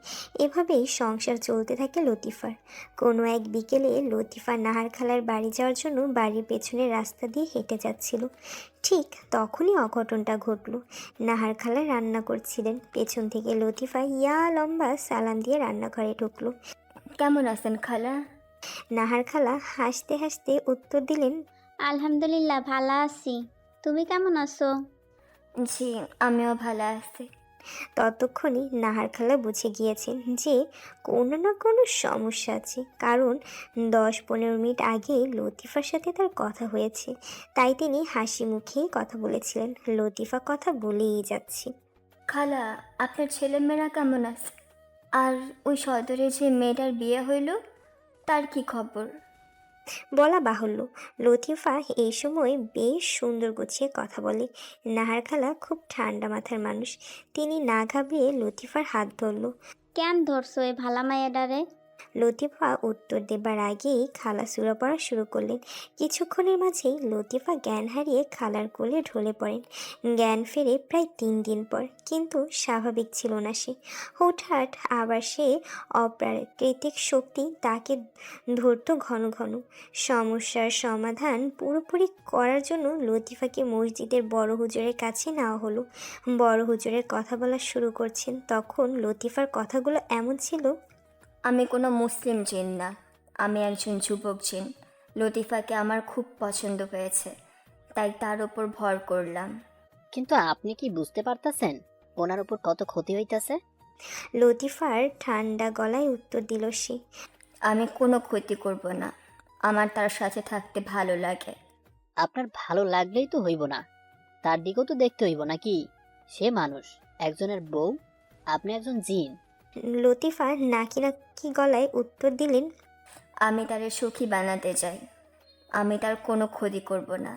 এভাবেই সংসার চলতে থাকে লতিফার। কোনো এক বিকেলে লতিফা নাহার খালার বাড়ি যাওয়ার জন্য বাড়ির পেছনের রাস্তা দিয়ে হেঁটে যাচ্ছিল। ঠিক তখনই অঘটনটা ঘটল। নাহার খালা রান্না করছিলেন। পেছন থেকে লতিফা ইয়া লম্বা সালাম দিয়ে রান্নাঘরে ঢুকলো। কেমন আছেন খালা? নাহার খালা হাসতে হাসতে উত্তর দিলেন, আলহামদুলিল্লাহ ভালো আছি। তুমি কেমন আছো? জি, আমিও ভালো আছি। ততক্ষণে নাহার খালা বুঝে গিয়েছেন যে কোনো না কোনো সমস্যা আছে, কারণ 10-15 মিনিট আগে লতিফার সাথে তার কথা হয়েছে। তাই তিনি হাসি মুখেই কথা বলেছিলেন। লতিফা কথা বলেই যাচ্ছে। খালা, আপনার ছেলেমেয়েরা কেমন আছে? আর ওই সদরে যে মেয়েটার বিয়ে হইল, তার কি খবর? বলা বাহুল্য, লতিফা এই সময় বেশ সুন্দর গুছিয়ে কথা বলে। নাহার খালা খুব ঠান্ডা মাথার মানুষ। তিনি না ঘাবড়িয়ে লতিফার হাত ধরল। কেন ধরছো এই ভালা মাইয়াডারে? লতিফা উত্তর দেবার আগেই খালা সূরা পড়া শুরু করলেন। কিছুক্ষণের মাঝেই লতিফা জ্ঞান হারিয়ে খালার কোলে ঢলে পড়েন। জ্ঞান ফেরে প্রায় 3 দিন পর, কিন্তু স্বাভাবিক ছিল না সে। হুটহাট আবার সে অপ্রাকৃতিক শক্তি তাকে ধরত ঘন ঘন। সমস্যার সমাধান পুরোপুরি করার জন্য লতিফাকে মসজিদের বড় হুজুরের কাছে নেওয়া হলো। বড় হুজুরের কথা বলা শুরু করছেন, তখন লতিফার কথাগুলো এমন ছিল, আমি কোনো মুসলিম জিন না, আমি একজন যুবক জিন। লতিফাকে আমার খুব পছন্দ হয়েছে, তাই তার ওপর ভর করলাম। কিন্তু আপনি কি বুঝতে পারতেছেন ওনার উপর কত ক্ষতি হইতাছে? লতিফার ঠান্ডা গলায় উত্তর দিল সে। আমি কোনো ক্ষতি করব না, আমার তার সাথে থাকতে ভালো লাগে। আপনার ভালো লাগলেই তো হইব না, তার দিকেও তো দেখতে হইব নাকি? সে মানুষ, একজনের বউ, আপনি একজন জিন। লতিফা নাকি নাকি গলায় উত্তর দিলেন, আমি তারে সুখী বানাতে চাই, আমি তার কোনো ক্ষতি করব না,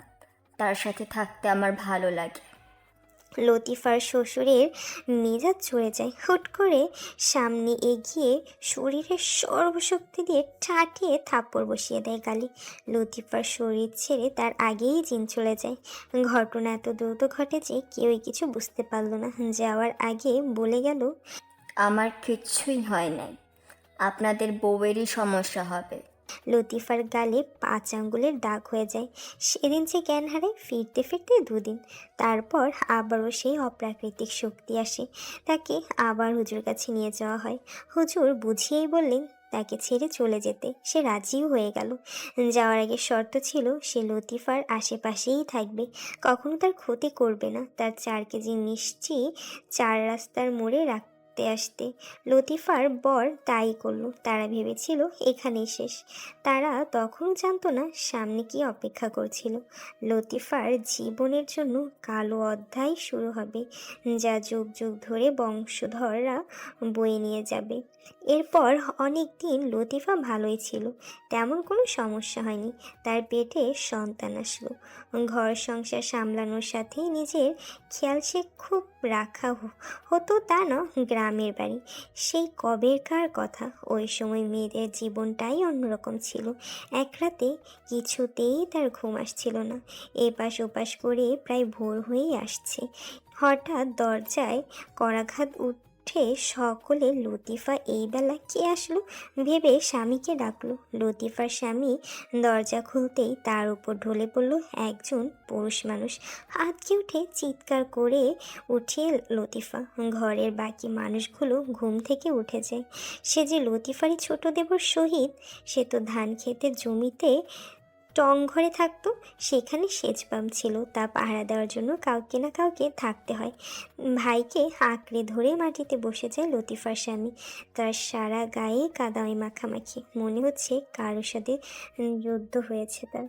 তার সাথে থাকতে আমার ভালো লাগে। লতিফার শ্বশুরের মেজাজ চড়ে যায়। হুট করে সামনে এগিয়ে শরীরের সর্বশক্তি দিয়ে ঠাটিয়ে থাপ্পড় বসিয়ে দেয় গালে। লতিফার শরীর ছেড়ে তার আগেই জিন চলে যায়। ঘটনা এত দ্রুত ঘটে যে কেউই কিছু বুঝতে পারল না। যাওয়ার আগে বলে গেল, আমার কিচ্ছুই হয় নাই, আপনাদের বউয়েরই সমস্যা হবে। লতিফার গালে 5 আঙ্গুলের দাগ হয়ে যায়। সেদিন যে জ্ঞান হারায়, ফিরতে ফিরতে 2 দিন। তারপর আবারও সেই অপ্রাকৃতিক শক্তি আসে। তাকে আবার হুজুর কাছে নিয়ে যাওয়া হয়। হুজুর বুঝিয়েই বললেন তাকে ছেড়ে চলে যেতে। সে রাজিও হয়ে গেল। যাওয়ার আগে শর্ত ছিল সে লতিফার আশেপাশেই থাকবে, কখনো তার ক্ষতি করবে না। তার 4 কেজি মিষ্টি 4 রাস্তার মোড়ে রাখতে আসতে। লতিফার বর তাই করলো। তারা ভেবেছিল এখানেই শেষ। তারা তখনও জানতো না সামনে কি অপেক্ষা করছিল। লতিফার জীবনের জন্য কালো অধ্যায় শুরু হবে, যা যুগ যুগ ধরে বংশধররা বয়ে নিয়ে যাবে। এরপর অনেক দিন লতিফা ভালোই ছিল, তেমন কোনো সমস্যা হয়নি। তার পেটে সন্তান আসলো। ঘর সংসার সামলানোর সাথে নিজের খেয়াল সে খুব রাখা হতো তা না, গ্রামের বাড়ি। সেই কবেরকার কথা। ওই সময় মেয়েদের জীবনটাই অন্যরকম ছিল। এক রাতে কিছুতেই তার ঘুম আসছিল না। এপাশ ওপাশ করে প্রায় ভোর হয়েই আসছে। হঠাৎ দরজায় করাঘাত উঠে সকলে লতিফা এই বেলা কে আসলো ভেবে স্বামীকে ডাকলো। লতিফার স্বামী দরজা খুলতেই তার উপর ঢলে পড়ল একজন পুরুষ মানুষ। আঁতকে উঠে চিৎকার করে উঠিয়ে লতিফা। ঘরের বাকি মানুষগুলো ঘুম থেকে উঠে যায়। সে যে লতিফারই ছোট দেবর শহীদ, সে তো ধান খেতে জমিতে টং ঘরে থাকতো। সেখানে সেচ পাম্প ছিল, তা পাহারা দেওয়ার জন্য কাউকে না কাউকে থাকতে হয়। ভাইকে আঁকড়ে ধরে মাটিতে বসে যায় লতিফার স্বামী। তার সারা গায়ে কাদায় মাখামাখি। মনে হচ্ছে কারোর সাথে যুদ্ধ হয়েছে তার।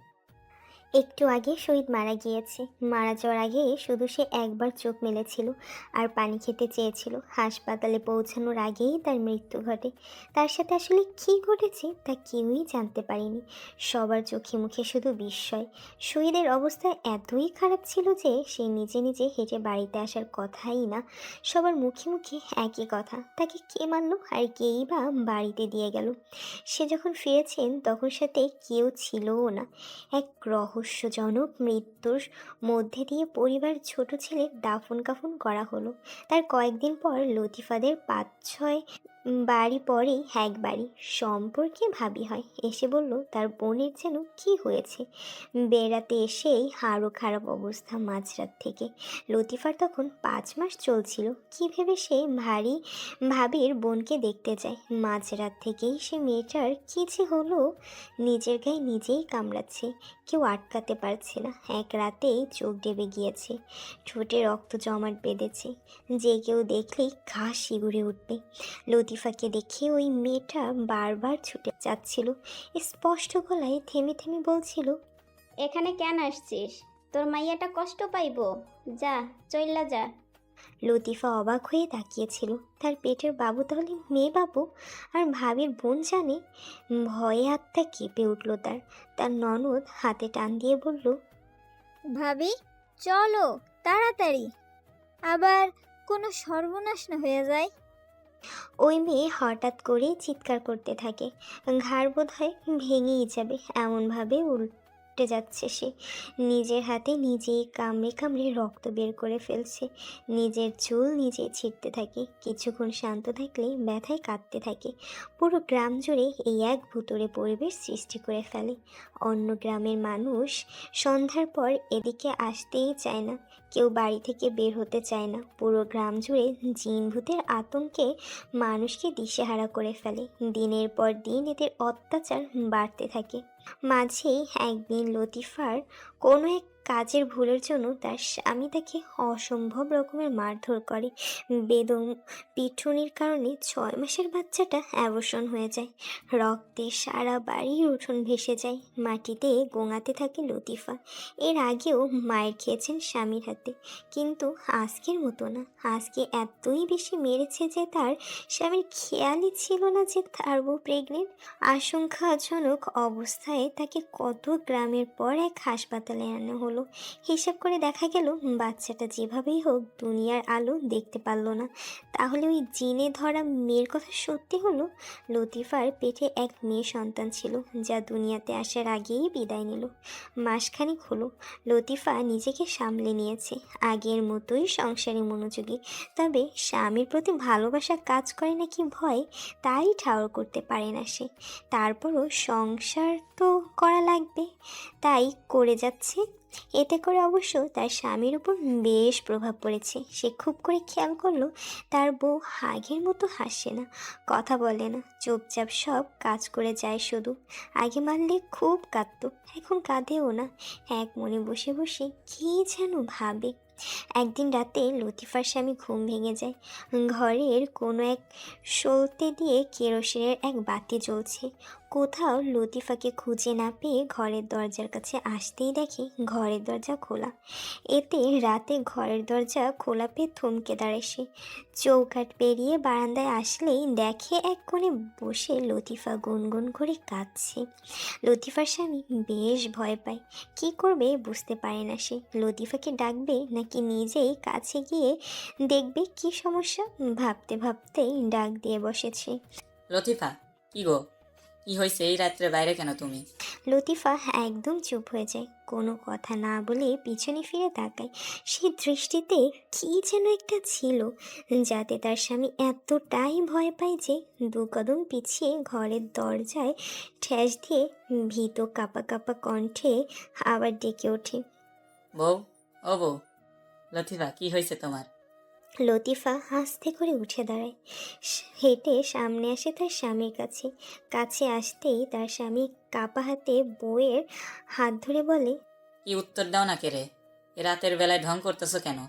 একটু আগে শহীদ মারা গিয়েছে। মারা যাওয়ার আগে শুধু সে একবার চোখ মেলেছিল আর পানি খেতে চেয়েছিল। হাসপাতালে পৌঁছানোর আগেই তার মৃত্যু ঘটে। তার সাথে আসলে কী ঘটেছে তা কেউই জানতে পারেনি। সবার চোখে মুখে শুধু বিস্ময়। শহীদের অবস্থা এতই খারাপ ছিল যে সে নিজে নিজে হেঁটে বাড়িতে আসার কথাই না। সবার মুখে মুখে একই কথা, তাকে কে মারলো আর কেই বা বাড়িতে দিয়ে গেল। সে যখন ফিরেছেন তখন সাথে কেউ ছিলও না। এক রহস্য রহস্যজনক মৃত্যুর মধ্যে দিয়ে পরিবার ছোট ছেলের দাফন কাফন করা হলো। তার কয়েকদিন পর লতিফাদের 5-6 বাড়ি পরেই এক বাড়ি সম্পর্কে ভাবি হয়, এসে বলল তার বোনের যেন কি হয়েছে। বেড়াতে এসেই আরও খারাপ অবস্থা মাঝরাত থেকে। লতিফার তখন 5 মাস চলছিল। কী ভেবে সে ভাবির বোনকে দেখতে যায়। মাঝরাত থেকেই সে মেয়েটার কী যে হলো, নিজের গায়ে নিজেই কামড়াচ্ছে, কেউ আটকাতে পারছে না। এক রাতেই চোখ ডেবে গিয়েছে, ঠোঁটে রক্ত জমাট বেঁধেছে, যে কেউ দেখলেই গা শিউরে উঠবে। লতিফাকে দেখে ওই মেয়েটা বারবার ছুটে যাচ্ছিল, স্পষ্ট গলায় থেমে থেমে বলছিল, এখানে কেন আসছিস? তোর মাইয়াটা কষ্ট পাইবো, যা চইল্লা যা। লতিফা অবাক হয়ে তাকিয়েছিল। তার পেটের বাবু তাহলে মেয়ে বাবু, আর ভাবির বোন জানে। ভয়ে হাতটা কেঁপে উঠল তার। তার ননদ হাতে টান দিয়ে বলল, ভাবি চলো তাড়াতাড়ি, আবার কোনো সর্বনাশ না হয়ে যায়। ওই মেয়ে হঠাৎ করে চিৎকার করতে থাকে, ঘাড় বোধ হয় ভেঙেই যাবে এমনভাবে উল্টে যাচ্ছে সে। নিজের হাতে নিজেই কামড়ে কামড়ে রক্ত বের করে ফেলছে, নিজের চুল নিজেই ছিঁড়তে থাকে। কিছুক্ষণ শান্ত থাকলে ব্যথায় কাঁদতে থাকে। পুরো গ্রাম জুড়ে এই এক ভুতুড়ে পরিবেশ সৃষ্টি করে ফেলে। অন্য গ্রামের মানুষ সন্ধ্যার পর এদিকে আসতেই চায় না, কেউ বাড়ি থেকে বের হতে চায় না। পুরো গ্রাম জুড়ে জিন ভূতের আতঙ্কে মানুষকে দিশেহারা করে ফেলে। দিনের পর দিন এদের অত্যাচার বাড়তে থাকে। মাঝেই একদিন লতিফার কোনো এক কাজের ভুলের জন্য তার স্বামী তাকে অসম্ভব রকমের মারধর করে। বেদম পিটুনির কারণে 6 মাসের বাচ্চাটা অ্যাবর্শন হয়ে যায়। রক্তে সারা বাড়ির উঠোন ভেসে যায়। মাটিতে গোঙাতে থাকে লতিফা। এর আগেও মায়ের খেয়েছেন স্বামীর হাতে, কিন্তু আজকের মতো না। আজকে এতই বেশি মেরেছে যে তার স্বামীর খেয়ালই ছিল না যে তার বউ প্রেগনেন্ট। আশঙ্কাজনক অবস্থায় তাকে কত গ্রামের পর এক হাসপাতালে আনা হলো। হিসাব করে দেখা গেল বাচ্চাটা যেভাবেই হোক দুনিয়ার আলো দেখতে পারল না। তাহলে ওই জিনে ধরা মেয়ের কথা সত্যি হলো। লতিফার পেটে এক মেয়ে সন্তান ছিল, যা দুনিয়াতে আসার আগেই বিদায় নিল। মাসখানেক হলো লতিফা নিজেকে সামলে নিয়েছে, আগের মতোই সংসারে মনোযোগী। তবে স্বামীর প্রতি ভালোবাসা কাজ করে নাকি ভয়, তাই ঠাউর করতে পারে না সে। তারপরও সংসার তো করা লাগবে, তাই করে যাচ্ছে। এতে করে অবশ্য তার স্বামীর উপর বেশ প্রভাব পড়েছে। সে খুব করে খেয়াল করলো তার বউ আগের মতো হাসে না, কথা বলে না, চুপচাপ সব কাজ করে যায় শুধু। আগে মারলে খুব কাঁদতো, এখন কাঁদেও না, এক মনে বসে বসে কী যেন ভাবে। একদিন রাতে লতিফার স্বামী ঘুম ভেঙে যায়। ঘরের কোনো এক সলতে দিয়ে কেরোসিনের এক বাতি জ্বলছে। কোথাও লতিফাকে খুঁজে না পেয়ে ঘরের দরজার কাছে আসতেই দেখে ঘরের দরজা খোলা। এতে রাতে ঘরের দরজা খোলা পেয়ে থমকে দাঁড়ায় সে। চৌকাঠ পেরিয়ে বারান্দায় আসলেই দেখে এক কোণে বসে লতিফা গুনগুন করে কাঁদছে। লতিফার স্বামী বেশ ভয় পায়, কী করবে বুঝতে পারে না সে। লতিফাকে ডাকবে নাকি নিজেই কাছে গিয়ে দেখবে কি সমস্যা, ভাবতে ভাবতেই ডাক দিয়ে বসেছে। লতিফা, কি গো, কি হয়েছে এই রাত্রে বাইরে কেন তুমি? লতিফা একদম চুপ হয়ে যায়, কোনো কথা না বলে পিছনে ফিরে তাকায়। সেই দৃষ্টিতে কী যেন একটা ছিল, যাতে তার স্বামী এতটাই ভয় পায় যে 2 কদম পিছিয়ে ঘরের দরজায় ঠেস দিয়ে ভীত কাঁপা কাঁপা কণ্ঠে আবার ডেকে ওঠে, বউ, ও বউ। লতিফা, কি হয়েছে তোমার? লতিফা আস্তে করে উঠে দাঁড়ায়, হেঁটে সামনে আসে তার স্বামীর কাছে। কাছে আসতেই তার স্বামী কাপা হাতে বউয়ের হাত ধরে বলে, কি উত্তর দাও না কে রে? এ রাতের বেলায় ঢং করতেছো কেন?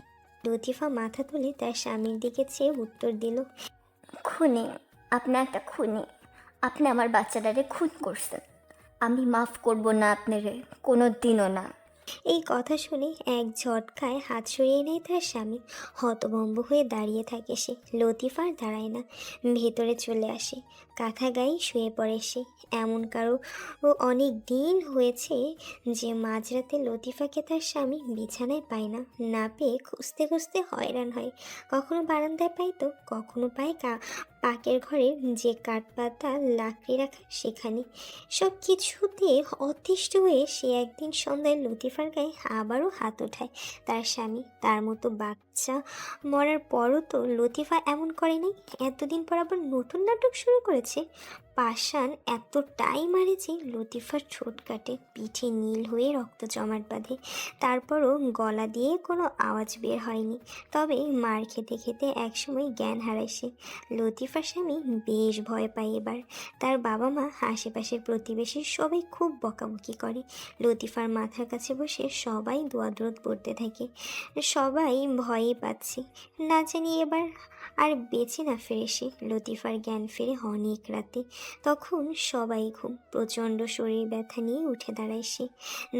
লতিফা মাথা তুলে তার স্বামীর দিকে চেয়ে উত্তর দিল, খুনি, আপনি একটা খুনি। আপনি আমার বাচ্চাটারে খুন করছেন। আমি মাফ করব না আপনারে, কোনো দিনও না। এই কথা শুনে এক ঝটকায় হাত সরিয়ে নেয় তার স্বামী। হতভম্ব হয়ে দাঁড়িয়ে থাকে সে। লতিফার দাঁড়ায় না, ভেতরে চলে আসে। কাঁথা গায়ে শুয়ে পড়ে সে। এমন কারো ও অনেক দিন হয়েছে যে মাঝরাতে লতিফাকে তার স্বামী বিছানায় পায় না। না পেয়ে খুঁজতে খুঁজতে হয়রান হয়। কখনো বারান্দায় পাইতো, কখনো পায় পাকের ঘরে যে কাঠ পাতা লাকড়ি রাখা সেখানে। সব কিছুতে অতিষ্ঠ হয়ে সে একদিন সন্ধ্যায় লতিফার গায়ে আবারও হাত ওঠায় তার স্বামী। তার মতো বাচ্চা মরার পরও তো লতিফা এমন করেনি। এতদিন পর আবার নতুন নাটক শুরু করেছে। পাষাণ এতটাই মারে যে লতিফার ঠোঁট কাটে, পিঠে নীল হয়ে রক্ত জমাট বাঁধে। তারপরও গলা দিয়ে কোনো আওয়াজ বের হয়নি। তবে মার খেতে খেতে একসময় জ্ঞান হারায় সে। লতিফার স্বামী বেশ ভয় পায় এবার। তার বাবা মা, আশেপাশের প্রতিবেশী সবাই খুব বকাবকি করে। লতিফার মাথার কাছে বসে সবাই দোয়াদরদ পড়তে থাকে। সবাই ভয়ই পাচ্ছে, না জানি এবার আর বেঁচে না ফেরে সে। লতিফার জ্ঞান ফেরে অনেক রাতে। তখন সবাই ঘুম। প্রচণ্ড শরীর ব্যথা নিয়ে উঠে দাঁড়ায় সে।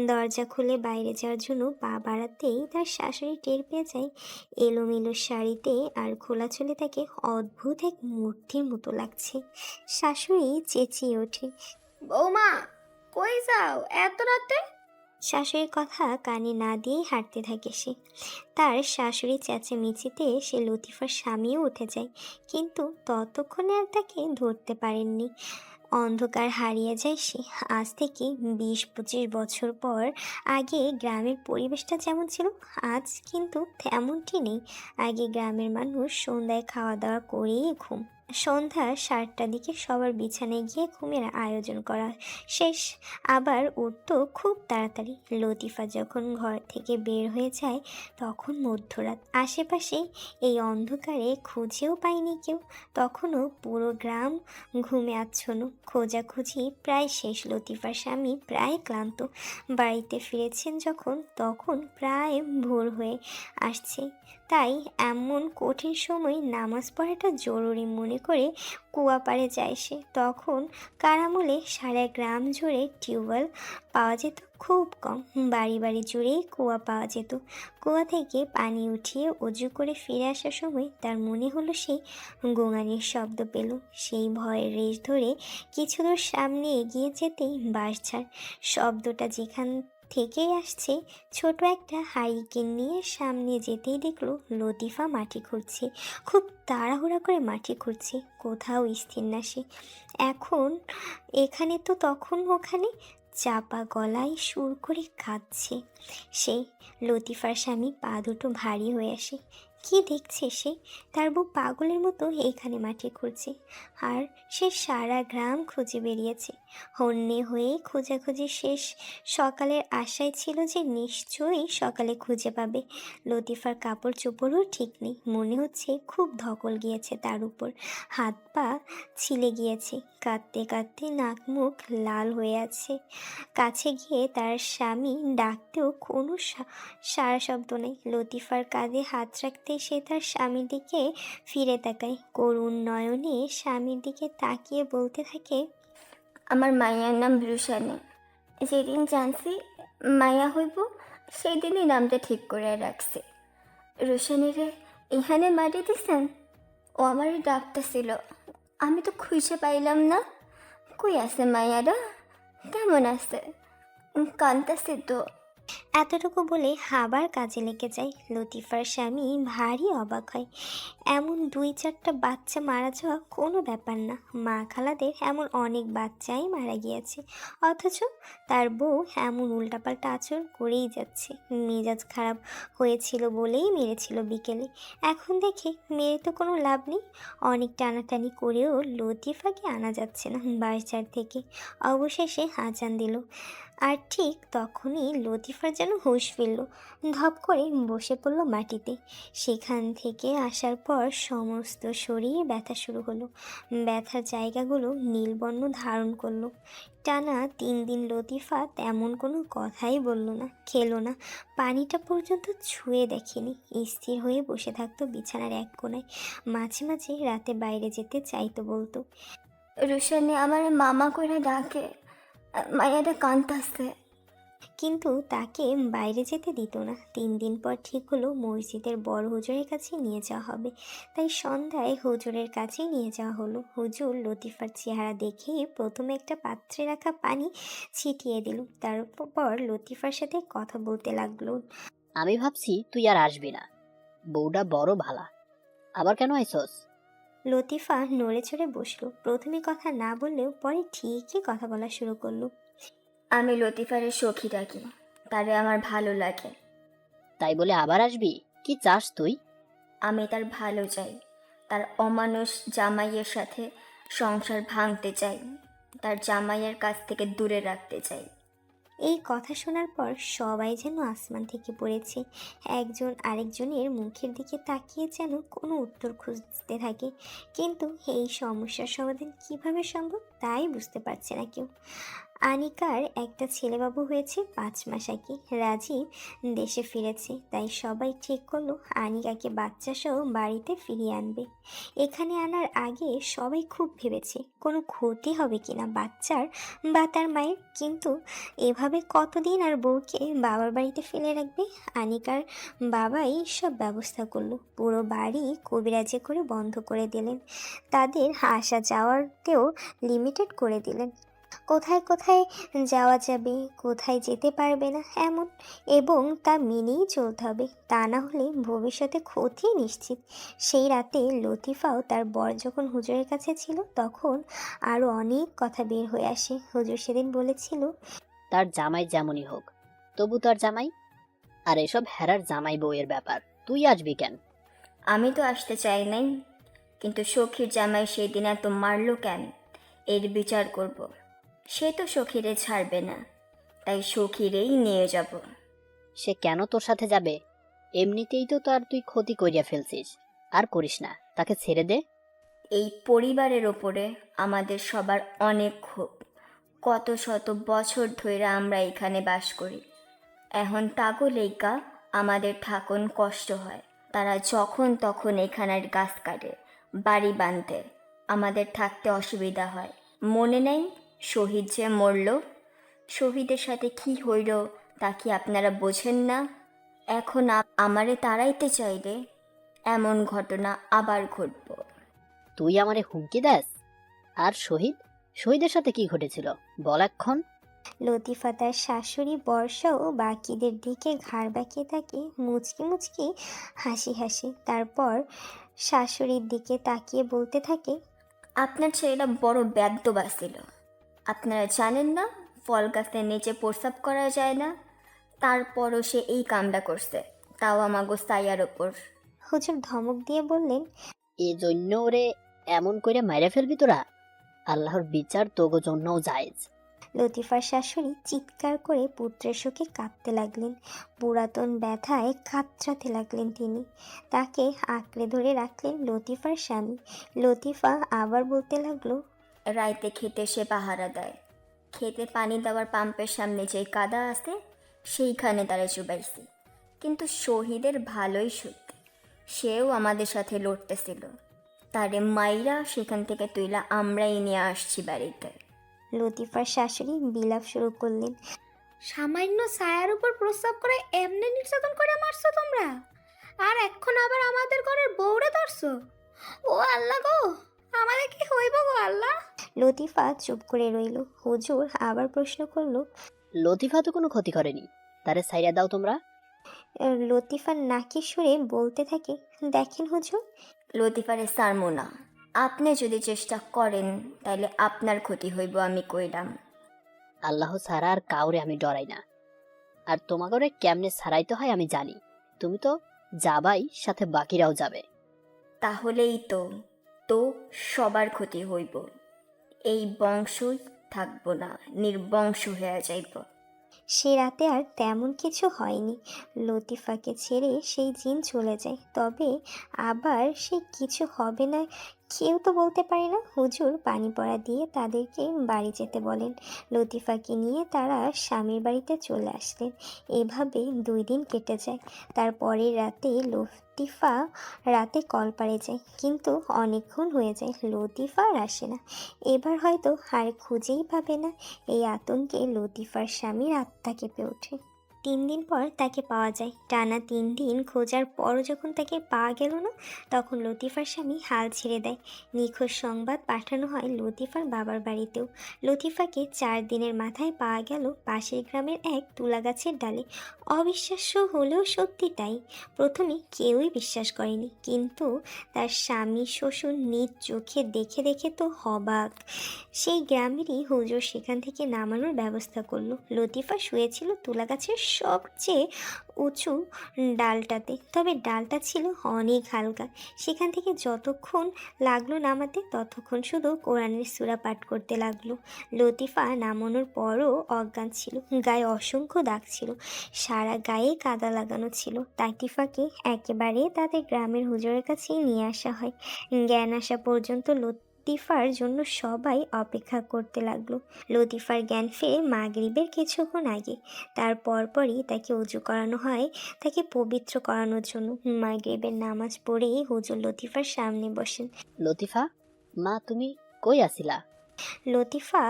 দরজা খুলে বাইরে যাওয়ার জন্য পা বাড়াতেই তার শাশুড়ি টের পেয়ে যায় এলোমেলো শাড়িতে আর খোলা চুলে তাকে অদ্ভুত এক মূর্তির মতো লাগছে। শাশুড়ি চেঁচিয়ে ওঠে, বৌমা, কই যাও এত রাতে? শাশুড়ির কথা কানে না দিয়েই হাঁটতে থাকে সে। তার শাশুড়ি চেঁচামেচিতে সে লতিফার স্বামীও উঠে যায়, কিন্তু ততক্ষণে আর তাকে ধরতে পারেননি। অন্ধকার হারিয়ে যায় সে। আজ থেকে 20-25 বছর পর আগে গ্রামের পরিবেশটা যেমন ছিল আজ কিন্তু তেমনটি নেই। আগে গ্রামের মানুষ সন্ধ্যায় খাওয়া দাওয়া করেই ঘুম। সন্ধ্যা 7টার দিকে সবার বিছানায় গিয়ে ঘুমের আয়োজন করা শেষ। আবার উঠতো খুব তাড়াতাড়ি। লতিফা যখন ঘর থেকে বের হয়ে যায় তখন মধ্যরাত। আশেপাশে এই অন্ধকারে খুঁজেও পায়নি কেউ। তখনও পুরো গ্রাম ঘুমে আচ্ছন্ন। খোঁজাখুঁজি প্রায় শেষ। লতিফার স্বামী প্রায় ক্লান্ত। বাড়িতে ফিরেছেন যখন তখন প্রায় ভোর হয়ে আসছে। তাই এমন কঠিন সময় নামাজ পড়াটা জরুরি মনে করে কুয়া পাড়ে যায় সে। তখন কারামলে সারা গ্রাম জুড়ে টিউবওয়েল পাওয়া যেত খুব কম। বাড়ি বাড়ি জুড়েই কুয়া পাওয়া যেত। কুয়া থেকে পানি উঠিয়ে অজু করে ফিরে আসার সময় তার মনে হলো সেই গোঙানির শব্দ পেল। সেই ভয়ের রেশ ধরে কিছু দূর সামনে এগিয়ে যেতেই বাঁশঝাড় শব্দটা যেখান থেকেই আসছে, ছোট একটা হারিকেন নিয়ে সামনে যেতেই দেখলো লতিফা মাটি খুঁড়ছে। খুব তাড়াহুড়া করে মাটি খুঁড়ছে, কোথাও স্থির না সে। এখন এখানে তো তখন ওখানে। চাপা গলায় সুর করে কাঁদছে সে। লতিফার স্বামী পা দুটো ভারী হয়ে আসে। কি দেখছে সে? তার বউ পাগলের মতো এইখানে মাটি খুঁড়ছে, আর সে সারা গ্রাম খুঁজে বেরিয়েছে। হন্যে হয়ে খোঁজাখুঁজি শেষ। সকালের আশায় ছিল যে নিশ্চয়ই সকালে খুঁজে পাবে। লতিফার কাপড় চোপড়ও ঠিক নেই। মনে হচ্ছে খুব ধকল গিয়েছে তার উপর। হাত পা ছিলে গিয়েছে। কাঁদতে কাঁদতে নাক মুখ লাল হয়ে আছে। কাছে গিয়ে তার স্বামী ডাকতেও কোনো সারা শব্দ নেই। লতিফার কাঁধে হাত রাখতে সে তার স্বামীর দিকে ফিরে তাকায়। করুণ নয়নে স্বামীর দিকে তাকিয়ে বলতে থাকে, আমার মাইয়ার নাম রুশানি। যেদিন জানছি মাইয়া হইব সেই দিনই নামটা ঠিক করে রাখছি। রুশানিরে এখানে মাটি দিছেন? ও আমারই ডাকতেছিল, আমি তো খুঁজে পাইলাম না। কই আছে মাইয়ারা? কেমন আছে? কান্তাছে তো। এতটুকু বলে আবার কাজে লেগে যায়। লতিফার স্বামী ভারী অবাক হয়। এমন 2-4টা বাচ্চা মারা যাওয়া কোনো ব্যাপার না। মা খালাদের এমন অনেক বাচ্চাই মারা গিয়েছে, অথচ তার বউ এমন উল্টাপাল্টা আচরণ করেই যাচ্ছে। মেজাজ খারাপ হয়েছিল বলেই মেরেছিল বিকেলে। এখন দেখে মেরে তো কোনো লাভ নেই। অনেক টানাটানি করেও লতিফাকে আনা যাচ্ছে না বাসঝাড় থেকে। অবশেষে আজান দিল। আর ঠিক তখনই লতিফার যেন হুঁশ ফিরল। ধপ করে বসে পড়ল মাটিতে। সেখান থেকে আসার পর সমস্ত শরীর ব্যথা শুরু হলো। ব্যথার জায়গাগুলো নীলবর্ণ ধারণ করলো। টানা 3 দিন লতিফা তেমন কোনো কথাই বলল না, খেলো না, পানিটা পর্যন্ত ছুঁয়ে দেখেনি। স্থির হয়ে বসে থাকতো বিছানার এক কোণায়। মাঝে মাঝে রাতে বাইরে যেতে চাইতো, বলতো, রুশানি আমার মামা করে ডাকে, মাইয়াটা কান্তাছে। কিন্তু তাকে বাইরে যেতে দিত না। 3 দিন পর ঠিক হলো মসজিদের বড় হুজুরের কাছে নিয়ে যাওয়া হবে। তাই সন্ধ্যায় হুজুরের কাছেই নিয়ে যাওয়া হলো। হুজুর লতিফার চেহারা দেখেই প্রথমে একটা পাত্রে রাখা পানি ছিটিয়ে দিল, তারপর লতিফার সাথে কথা বলতে লাগলো। আমি ভাবছি তুই আর আসবি না, বউটা বড় ভালা, আবার কেন আইসস? লতিফা নড়ে চড়ে বসলো। প্রথমে কথা না বললেও পরে ঠিকই কথা বলা শুরু করলো। আমি লতিফারের সখী ডাকি, তারে আমার ভালো লাগে। তাই বলে আবার আসবি? কি চাস তুই? আমি তার ভালো চাই, তার অমানুষ জামাইয়ের সাথে সংসার ভাঙতে চাই, তার জামাইয়ের কাছ থেকে দূরে রাখতে চাই। এই কথা শোনার পর সবাই যেন আসমান থেকে পড়েছে। একজন আরেকজনের মুখের দিকে তাকিয়ে যেন কোনো উত্তর খুঁজতে থাকে, কিন্তু এই সমস্যার সমাধান কিভাবে সম্ভব তাই বুঝতে পারছে না কেউ। আনিকার একটা ছেলেবাবু হয়েছে 5 মাস আগে। রাজীব দেশে ফিরেছে, তাই সবাই ঠিক করলো আনিকাকে বাচ্চা সহ বাড়িতে ফিরিয়ে আনবে। এখানে আনার আগে সবাই খুব ভেবেছে কোনো ক্ষতি হবে কিনা বাচ্চার বা তার মায়ের, কিন্তু এভাবে কতদিন আর বউকে বাবার বাড়িতে ফেলে রাখবে। আনিকার বাবাই সব ব্যবস্থা করলো। পুরো বাড়ি কবিরাজে করে বন্ধ করে দিলেন, তাদের আসা যাওয়ারতেও লিমিটেড করে দিলেন। কোথায় কোথায় যাওয়া যাবে, কোথায় যেতে পারবে না এমন, এবং তা মেনেই চলতে হবে, তা না হলে ভবিষ্যতে ক্ষতি নিশ্চিত। সেই রাতে লতিফাও তার বর যখন হুজুরের কাছে ছিল তখন আরও অনেক কথা বের হয়ে আসে। হুজুর সেদিন বলেছিল, তার জামাই যেমনই হোক, তবু তার জামাই। আর এসব হেরার জামাই বউয়ের ব্যাপার, তুই আসবি কেন? আমি তো আসতে চাই নাই, কিন্তু সখীর জামাই সেই দিন এত মারলো কেন, এর বিচার করব। সে তো সখীরে ছাড়বে না, তাই সখীরেই নিয়ে যাব। সে কেন তোর সাথে যাবে? এমনিতেই তো তার তুই ক্ষতি করিয়া ফেলছিস, আর করিস না, তাকে ছেড়ে দে। এই পরিবারের ওপরে আমাদের সবার অনেক ক্ষোভ। কত শত বছর ধরে আমরা এখানে বাস করি, এখন তাগো লেইকা আমাদের থাকুন কষ্ট হয়। তারা যখন তখন এখানের গাছ কাটে, বাড়ি বাঁধে, আমাদের থাকতে অসুবিধা হয়। মনে নেই শহীদ যে মরল, শহীদের সাথে কি হইল তা কি আপনারা বোঝেন না? এখন আমারে তাড়াইতে চাইলে এমন ঘটনা আবার ঘটব। তুই আমারে হুমকি দেস? আর শহীদের সাথে কি ঘটেছিল বল এখন। লতিফা তার শাশুড়ি বর্ষা ও বাকিদের দিকে ঘাড় বাঁকিয়ে থাকে, মুচকি মুচকি হাসি হাসি। তারপর শাশুড়ির দিকে তাকিয়ে বলতে থাকে, আপনার ছেলেটা বড় বেদ্যবা ছিল। আপনারা জানেন না ফল গাছের নিচে প্রস্রাব করা যায় না? তারপরও সে এই কামটা করছে, তাও আমাগো সাইয়ার ওপর। হুজুর ধমক দিয়ে বললেন, এজন্য ওরে এমন করে মেরে ফেলবি তোরা? আল্লাহর বিচার তোগো জন্যও জায়েজ। লতিফার শাশুড়ি চিৎকার করে পুত্রের শোকে কাঁদতে লাগলেন। পুরাতন ব্যথায় কাতরাতে লাগলেন তিনি। তাকে আঁকড়ে ধরে রাখলেন লতিফার স্বামী। লতিফা আবার বলতে লাগলো, রাইতে খেতে সে পাহারা দেয়, খেতে পানি দেওয়ার পাম্পের সামনে যেই কাদা আছে সেইখানে তারা চুবাইছি। কিন্তু শহীদের ভালোই সত্যি, সেও আমাদের সাথে লড়তেছিল। তারে মাইরা সেখান থেকে তুইলা আমরাই নিয়ে আসছি বাড়িতে। লতিফার শাশুড়ি বিলাপ শুরু করলেন, সামান্য ছায়ার উপর প্রস্রাব করে এমনি নির্যাতন করে মারছো তোমরা, আর এখন আবার আমাদের ঘরের বউরে ধরছো। ও আল্লাহ গো, আমাদের কি হইব গো আল্লাহ? লতিফা চুপ করে রইল। হুজুর আবার প্রশ্ন করলো, লতিফা তো কোনো ক্ষতি করেনি, তারে সাইরা দাও তোমরা। লতিফার নাকের সুরে বলতে থাকে, দেখেন হুজুর, লতিফারে সারমো না। আপনি যদি চেষ্টা করেন তাহলে আপনার ক্ষতি হইব, আমি কইলাম। আল্লাহ ছাড়া আর কাউরে আমি ডরাই না, আর তোমাকে কেমনে ছাড়াইতে হয় আমি জানি। তুমি তো যাবাই, সাথে বাকিরাও যাবে। তাহলেই তো তো সবার ক্ষতি হইব, এই বংশই থাকবো না, নির্বংশ হয়ে যাইব। সে রাতে আর তেমন কিছু হয়নি। লতিফাকে ছেড়ে সেই জিন চলে যায়, তবে আবার সে কিছু হবে না কেউ তো বলতে পারে না। হুজুর পানি পড়া দিয়ে তাদেরকে বাড়ি যেতে বলেন। লতিফাকে নিয়ে তারা স্বামীর বাড়িতে চলে আসলেন। এভাবে 2 দিন কেটে যায়। তারপরের রাতে লতিফা রাতে কলপাড়ে যায়, কিন্তু অনেকক্ষণ হয়ে যায়, লতিফা আর আসে না। এবার হয়তো আর খুঁজেই পাবে না। এই আতঙ্কে লতিফার স্বামীর আত্মা কেঁপে ওঠে। 3 দিন পর তাকে পাওয়া যায়। টানা 3 দিন খোঁজার পরও যখন তাকে পাওয়া গেল না, তখন লতিফার স্বামী হাল ছেড়ে দেয়। নিখোঁজ সংবাদ পাঠানো হয় লতিফার বাবার বাড়িতেও। লতিফাকে 4 দিনের মাথায় পাওয়া গেল পাশের গ্রামের এক তুলা গাছের ডালে। অবিশ্বাস্য হলেও সত্যি তাই। প্রথমে কেউই বিশ্বাস করেনি, কিন্তু তার স্বামী শ্বশুর নিজ চোখে দেখে দেখে তো হবাক। সেই গ্রামেরই হুজুর সেখান থেকে নামানোর ব্যবস্থা করলো। লতিফা শুয়েছিল তুলা গাছের সবচেয়ে উঁচু ডালটাতে, তবে ডালটা ছিল অনেক হালকা। সেখান থেকে যতক্ষণ লাগলো নামাতে, ততক্ষণ শুধু কোরআনের সূরা পাঠ করতে লাগলো। লতিফা নামানোর পরও অজ্ঞান ছিল, গায়ে অসংখ্য দাগ ছিল, সারা গায়ে কাদা লাগানো ছিল। লতিফাকে একেবারে তাদের গ্রামের হুজুরের কাছে নিয়ে আসা হয়। জ্ঞান আসা পর্যন্ত লতিফার জন্য সবাই অপেক্ষা করতে লাগলো। লতিফার জ্ঞান ফেরে মাগরিবের কিছুক্ষণ আগে। তার পরপরই তাকে উজু করানো হয়, তাকে পবিত্র করানোর জন্য। মাগরিবের নামাজ পড়েই হুজুর লতিফার সামনে বসেন। লতিফা, মা তুমি কই আসিলা? লতিফা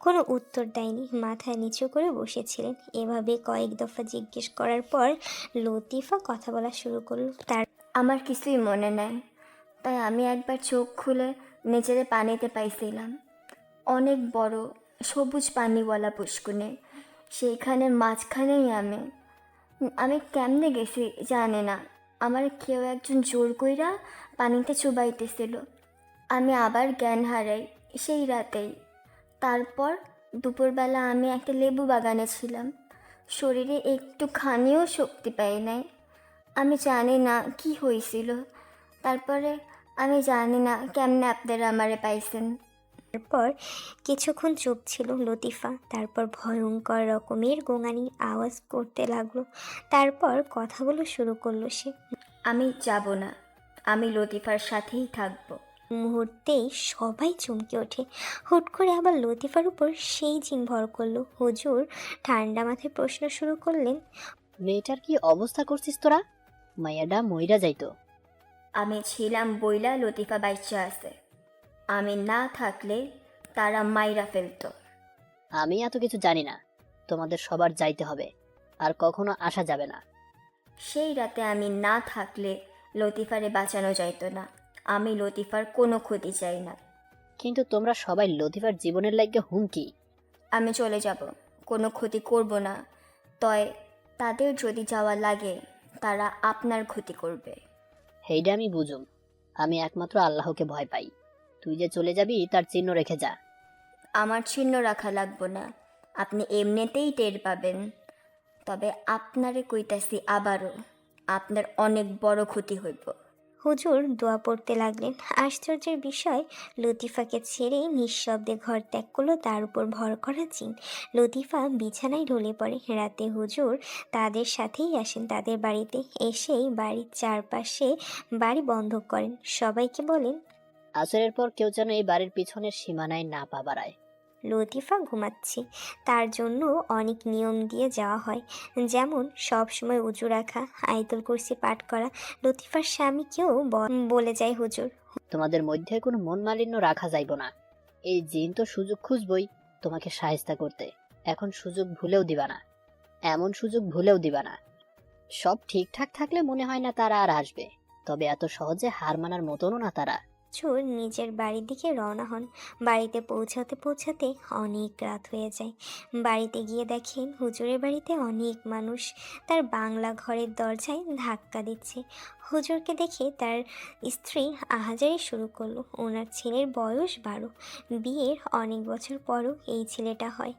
কোনো উত্তর দেয়নি, মাথা নিচু করে বসেছিলেন। এভাবে কয়েক দফা জিজ্ঞেস করার পর লতিফা কথা বলা শুরু করলো। তার আমার কিছুই মনে নাই, তাই আমি একবার চোখ খুলে নিজের পানিতে পাইছিলাম। অনেক বড় সবুজ পানিওয়ালা পুষ্কুনে, সেইখানের মাঝখানেই আমি কেমনে গেছি জানি না। আমার কেউ একজন জোর কইরা পানিতে চুবাইতেছিল। আমি আবার জ্ঞান হারাই সেই রাতেই। তারপর দুপুরবেলা আমি একটা লেবু বাগানে ছিলাম। শরীরে একটুখানিও শক্তি পাই নাই। আমি জানি না কি হয়েছিল। তারপরে আমি জানি না কেমনে আপনারা আমারে পাইছেন। পর কিছুক্ষণ চুপ ছিল লতিফা। তারপর ভয়ঙ্কর রকমের গোঙানির আওয়াজ করতে লাগলো। তারপর কথাগুলো শুরু করলো সে। আমি যাব না, আমি লতিফার সাথেই থাকবো। মুহূর্তেই সবাই চমকে ওঠে। হুট করে আবার লতিফার উপর সেই জিন ভর করলো। হুজুর ঠান্ডা মাথায় প্রশ্ন শুরু করলেন। মেয়েটার কি অবস্থা করছিস তোরা? মাইয়াডা মইরা যাইতো। আমি ছিলাম বইলা লতিফা বাইচ্চা আছে। আমি না থাকলে তারা মাইরা ফেলতো। আমি এত কিছু জানি না। তোমাদের সবার যাইতে হবে, আর কখনো আসা যাবে না। সেই রাতে আমি না থাকলে লতিফারে বাঁচানো যাইতো না। আমি লতিফার কোনো ক্ষতি চাই না। কিন্তু তোমরা সবাই লতিফার জীবনের লাগে হুমকি। আমি চলে যাব, কোনো ক্ষতি করব না। তয় তাদের যদি যাওয়া লাগে, তারা আপনার ক্ষতি করবে। হেইডা আমি বুঝুম। আমি একমাত্র আল্লাহকে ভয় পাই। তুই যে চলে যাবি তার চিহ্ন রেখে যা। আমার চিহ্ন রাখা লাগবো না, আপনি এমনিতেই টের পাবেন। তবে আপনারে কইতাছি আবারও, আপনার অনেক বড় ক্ষতি হইব। হুজুর দোয়া পড়তে লাগলেন। আশ্চর্যের বিষয়, লতিফাকে ছেড়ে নিঃশব্দে ঘর ত্যাগ করলো তার উপর ভর করা জিন। লতিফা বিছানায় ঢলে পড়ে। রাতে হুজুর তাদের সাথেই আসেন তাদের বাড়িতে। এসেই বাড়ির চারপাশে বাড়ি বন্ধ করেন। সবাইকে বলেন, আসরের পর কেউ যেন এই বাড়ির পিছনের সীমানায় না পা বাড়ায়। লতিফা ঘুমাচ্ছে, তার জন্য অনেক নিয়ম দিয়ে যাওয়া হয়, যেমন সব সময় উজু রাখা, আয়াতুল কুরসি পাঠ করা। লতিফার স্বামীকেও বলে যায় হুজুর। তোমাদের মধ্যে কোনো মন মালিন্য রাখা যাইব না। এই জিন তো সুযোগ খুঁজবই তোমাকে সাহায্য করতে। এখন সুযোগ ভুলেও দিবা না, এমন সুযোগ ভুলেও দিবা না। সব ঠিকঠাক থাকলে মনে হয় না তারা আর আসবে, তবে এত সহজে হার মানার মতনও না তারা। হুজুর নিজের বাড়ির দিকে রওনা হন। বাড়িতে পৌঁছাতে পৌঁছাতে অনেক রাত হয়ে যায়। বাড়িতে গিয়ে দেখেন হুজুরের বাড়িতে অনেক মানুষ তার বাংলা ঘরের দরজায় ধাক্কা দিচ্ছে। হুজুরকে দেখে তার স্ত্রী আহাজারি শুরু করলো। ওনার ছেলের বয়স 12, বিয়ের অনেক বছর পরও এই ছেলেটা হয়।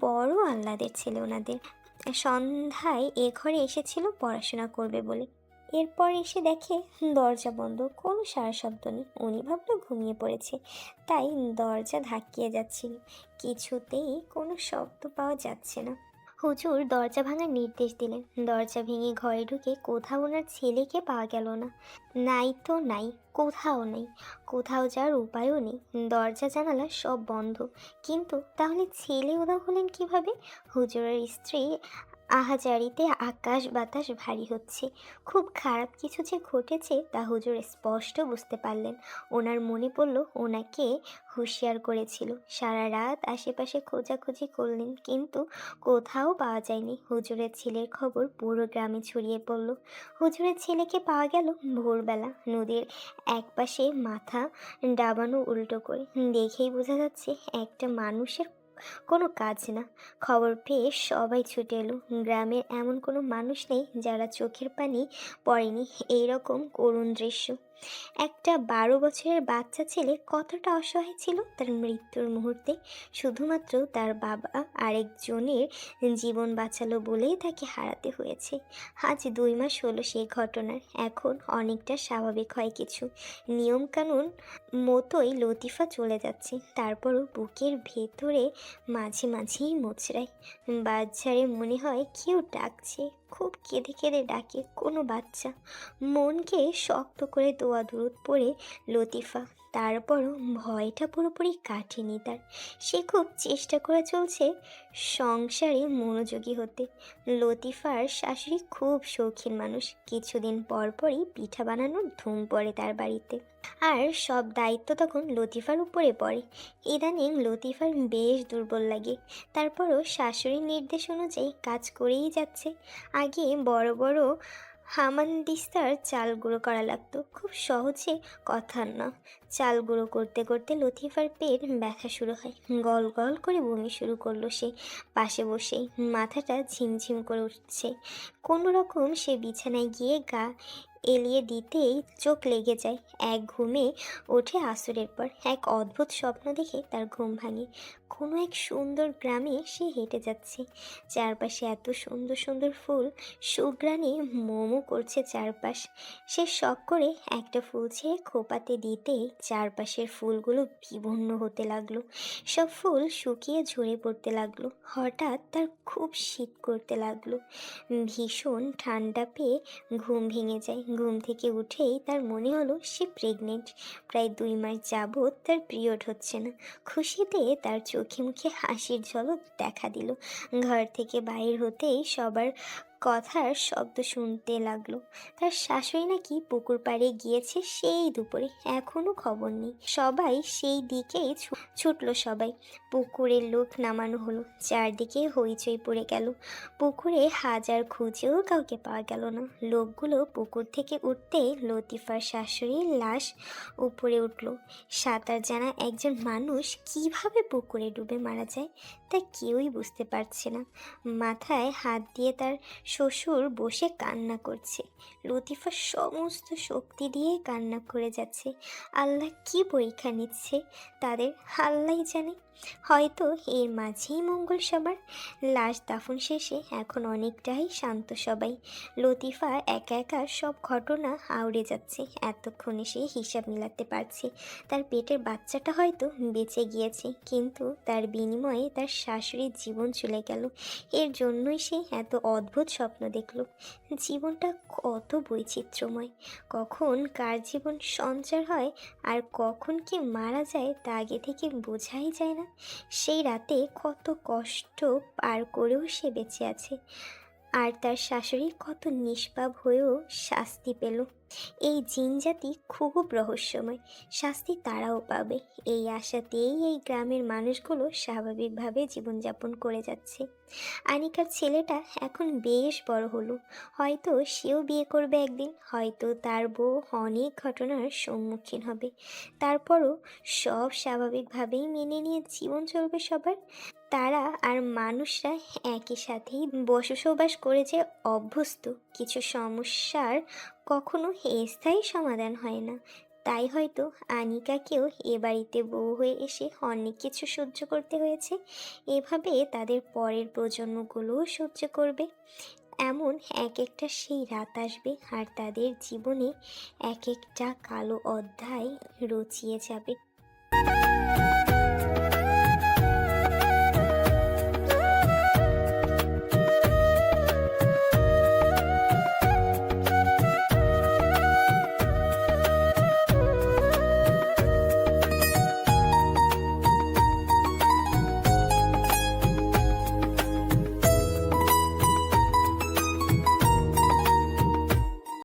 বড় আহ্লাদের ছেলে ওনাদের। সন্ধ্যায় এ ঘরে এসেছিল পড়াশোনা করবে বলে। এরপর এসে দেখে দরজা বন্ধ, কোনো সারা শব্দ নেই। উনি ভাবলো ঘুমিয়ে পড়েছে, তাই দরজা ধাক্কিয়ে যাচ্ছিল, কিছুতেই কোনো শব্দ পাওয়া যাচ্ছে না। হুজুর দরজা ভাঙার নির্দেশ দিলেন। দরজা ভেঙে ঘরে ঢুকে কোথাও ওনার ছেলেকে পাওয়া গেল না। নাই তো নাই, কোথাও নেই, কোথাও যাওয়ার উপায়ও নেই। দরজা জানালা সব বন্ধ, কিন্তু তাহলে ছেলে উধাও হলেন কিভাবে? হুজুরের স্ত্রী আহাজারিতে আকাশ বাতাস ভারী হচ্ছে। খুব খারাপ কিছু যে ঘটেছে তা হুজুর স্পষ্ট বুঝতে পারলেন। ওনার মনে পড়ল ওনাকে হুঁশিয়ার করেছিল। সারা রাত আশেপাশে খোঁজাখুঁজি করলেন, কিন্তু কোথাও পাওয়া যায়নি। হুজুরের ছেলের খবর পুরো গ্রামে ছড়িয়ে পড়ল। হুজুরের ছেলেকে পাওয়া গেল ভোরবেলা, নদীর একপাশে মাথা ডাবানো উল্টো করে। দেখেই বোঝা যাচ্ছে একটা মানুষের কোনো কাজ না। খবর পেয়ে সবাই ছুটে এলো। গ্রামের এমন কোনো মানুষ নেই যারা চোখের পানি পড়েনি এইরকম করুণ দৃশ্য। একটা 12 বছরের বাচ্চা ছেলে কতটা অসহায় ছিল তার মৃত্যুর মুহূর্তে। শুধুমাত্র তার বাবা আরেকজনের জীবন বাঁচালো বলেই তাকে হারাতে হয়েছে। আজ 2 মাস হলো সেই ঘটনার। এখন অনেকটা স্বাভাবিক হয় কিছু, নিয়মকানুন মতোই লতিফা চলে যাচ্ছে। তারপরও বুকের ভেতরে মাঝে মাঝেই মোচড়ায়। বাচ্চারে মনে হয় কেউ ডাকছে, খুব কেঁদে কেঁদে ডাকে কোনো বাচ্চা। মনকে শক্ত করে দোয়া দূরত পড়ে লতিফা। তারপরও ভয়টা পুরোপুরি কাটেনি তার। সে খুব চেষ্টা করে চলছে সংসারে মনোযোগী হতে। লতিফার শাশুড়ি খুব শৌখিন মানুষ। কিছুদিন পর পরই পিঠা বানানোর ধুম পড়ে তার বাড়িতে, আর সব দায়িত্ব তখন লতিফার উপরে পড়ে। ইদানিং লতিফার বেশ দুর্বল লাগে। তারপরও শাশুড়ির নির্দেশ অনুযায়ী কাজ করেই যাচ্ছে। আগে বড় বড় হামানদিস্তার চাল গুঁড়ো করা লাগতো, খুব সহজে কথা না। চাল গুঁড়ো করতে করতে লতিফার পেট ব্যথা শুরু হয়। গল গল করে বমি শুরু করলো সে। পাশে বসেই মাথাটা ঝিমঝিম করে উঠছে। কোনো রকম সে বিছানায় গিয়ে গা এলিয়ে দিতেই চোখ লেগে যায়। এক ঘুমে ওঠে আসরের পর। এক অদ্ভুত স্বপ্ন দেখে তার ঘুম ভাঙে। কোনো এক সুন্দর গ্রামে সে হেঁটে যাচ্ছে। চারপাশে এত সুন্দর সুন্দর ফুল, সুঘ্রাণে মোমো করছে চারপাশ। সে শখ করে একটা ফুল ছেড়ে খোপাতে দিতেই চারপাশের ফুলগুলো বিবর্ণ হতে লাগলো। সব ফুল শুকিয়ে ঝরে পড়তে লাগলো। হঠাৎ তার খুব শীত করতে লাগলো। ভীষণ ঠান্ডা পেয়ে ঘুম ভেঙে যায়। ঘুম থেকে উঠেই তার মনে হলো সে প্রেগনেন্ট। প্রায় 2 মাস যাবৎ তার পিরিয়ড হচ্ছে না। খুশিতে তার চোখে মুখে হাসির ঝলক দেখা দিল। ঘর থেকে বাইর হতেই সবার কথার শব্দ শুনতে লাগলো। তার শাশুড়ি নাকি পুকুর পাড়ে গিয়েছে সেই দুপুরে, এখনো খবর নেই। সবাই সেই দিকেই ছুটলো সবাই। পুকুরের লোক নামানো হলো। চারদিকে হইচই পড়ে গেল। পুকুরে হাজার খুঁজেও কাউকে পাওয়া গেল না। লোকগুলো পুকুর থেকে উঠতেই লতিফার শাশুড়ির লাশ উপরে উঠল। সাঁতার জানা একজন মানুষ কিভাবে পুকুরে ডুবে মারা যায় তা কেউই বুঝতে পারছে না। মাথায় হাত দিয়ে তার শ্বশুর বসে কান্না করছে। লতিফা সমস্ত শক্তি দিয়ে কান্না করে যাচ্ছে। আল্লাহ কি পরীক্ষা নিচ্ছে তাদের, আল্লাহই জানে। হয়তো এর মাঝেই মঙ্গল সবার। লাশ দাফন শেষে এখন অনেকটাই শান্ত সবাই। লতিফা একা একা সব ঘটনা আউড়ে যাচ্ছে। এতক্ষণে সে হিসাব মিলাতে পারছে। তার পেটের বাচ্চাটা হয়তো বেঁচে গিয়েছে, কিন্তু তার বিনিময়ে তার শাশুড়ির জীবন চলে গেল। এর জন্যই সে এত অদ্ভুত স্বপ্ন দেখল। জীবনটা কত বৈচিত্র্যময়। কখন কার জীবন সঞ্চার হয় আর কখন কে মারা যায় তা আগে থেকে বোঝাই যায় না। সেই রাতে কত কষ্ট পার করেও সে বেঁচে আছে, আর তার শাশুড়ি কত নিষ্পাপ হয়েও শাস্তি পেল। এই জিনজাতি খুব রহস্যময়। শাস্তি তারাও পাবে এই আশাতেই এই গ্রামের মানুষগুলো স্বাভাবিকভাবে জীবনযাপন করে যাচ্ছে। আনিকার ছেলেটা এখন বেশ বড় হলো। হয়তো সেও বিয়ে করবে একদিন। হয়তো তার বউ অনেক ঘটনার সম্মুখীন হবে। তারপরও সব স্বাভাবিকভাবেই মেনে নিয়ে জীবন চলবে সবার। তারা আর মানুষরা একই সাথেই বসবাস করে যে অভ্যস্ত। কিছু সমস্যার কখনো স্থায়ী সমাধান হয় না। তাই হয়তো আনিকাকেও এ বাড়িতে বউ হয়ে এসে অনেক কিছু সহ্য করতে হয়েছে। এভাবে তাদের পরের প্রজন্মগুলোও সহ্য করবে। এমন এক একটা সেই রাত আসবে, আর তাদের জীবনে এক একটা কালো অধ্যায় রচিয়ে যাবে।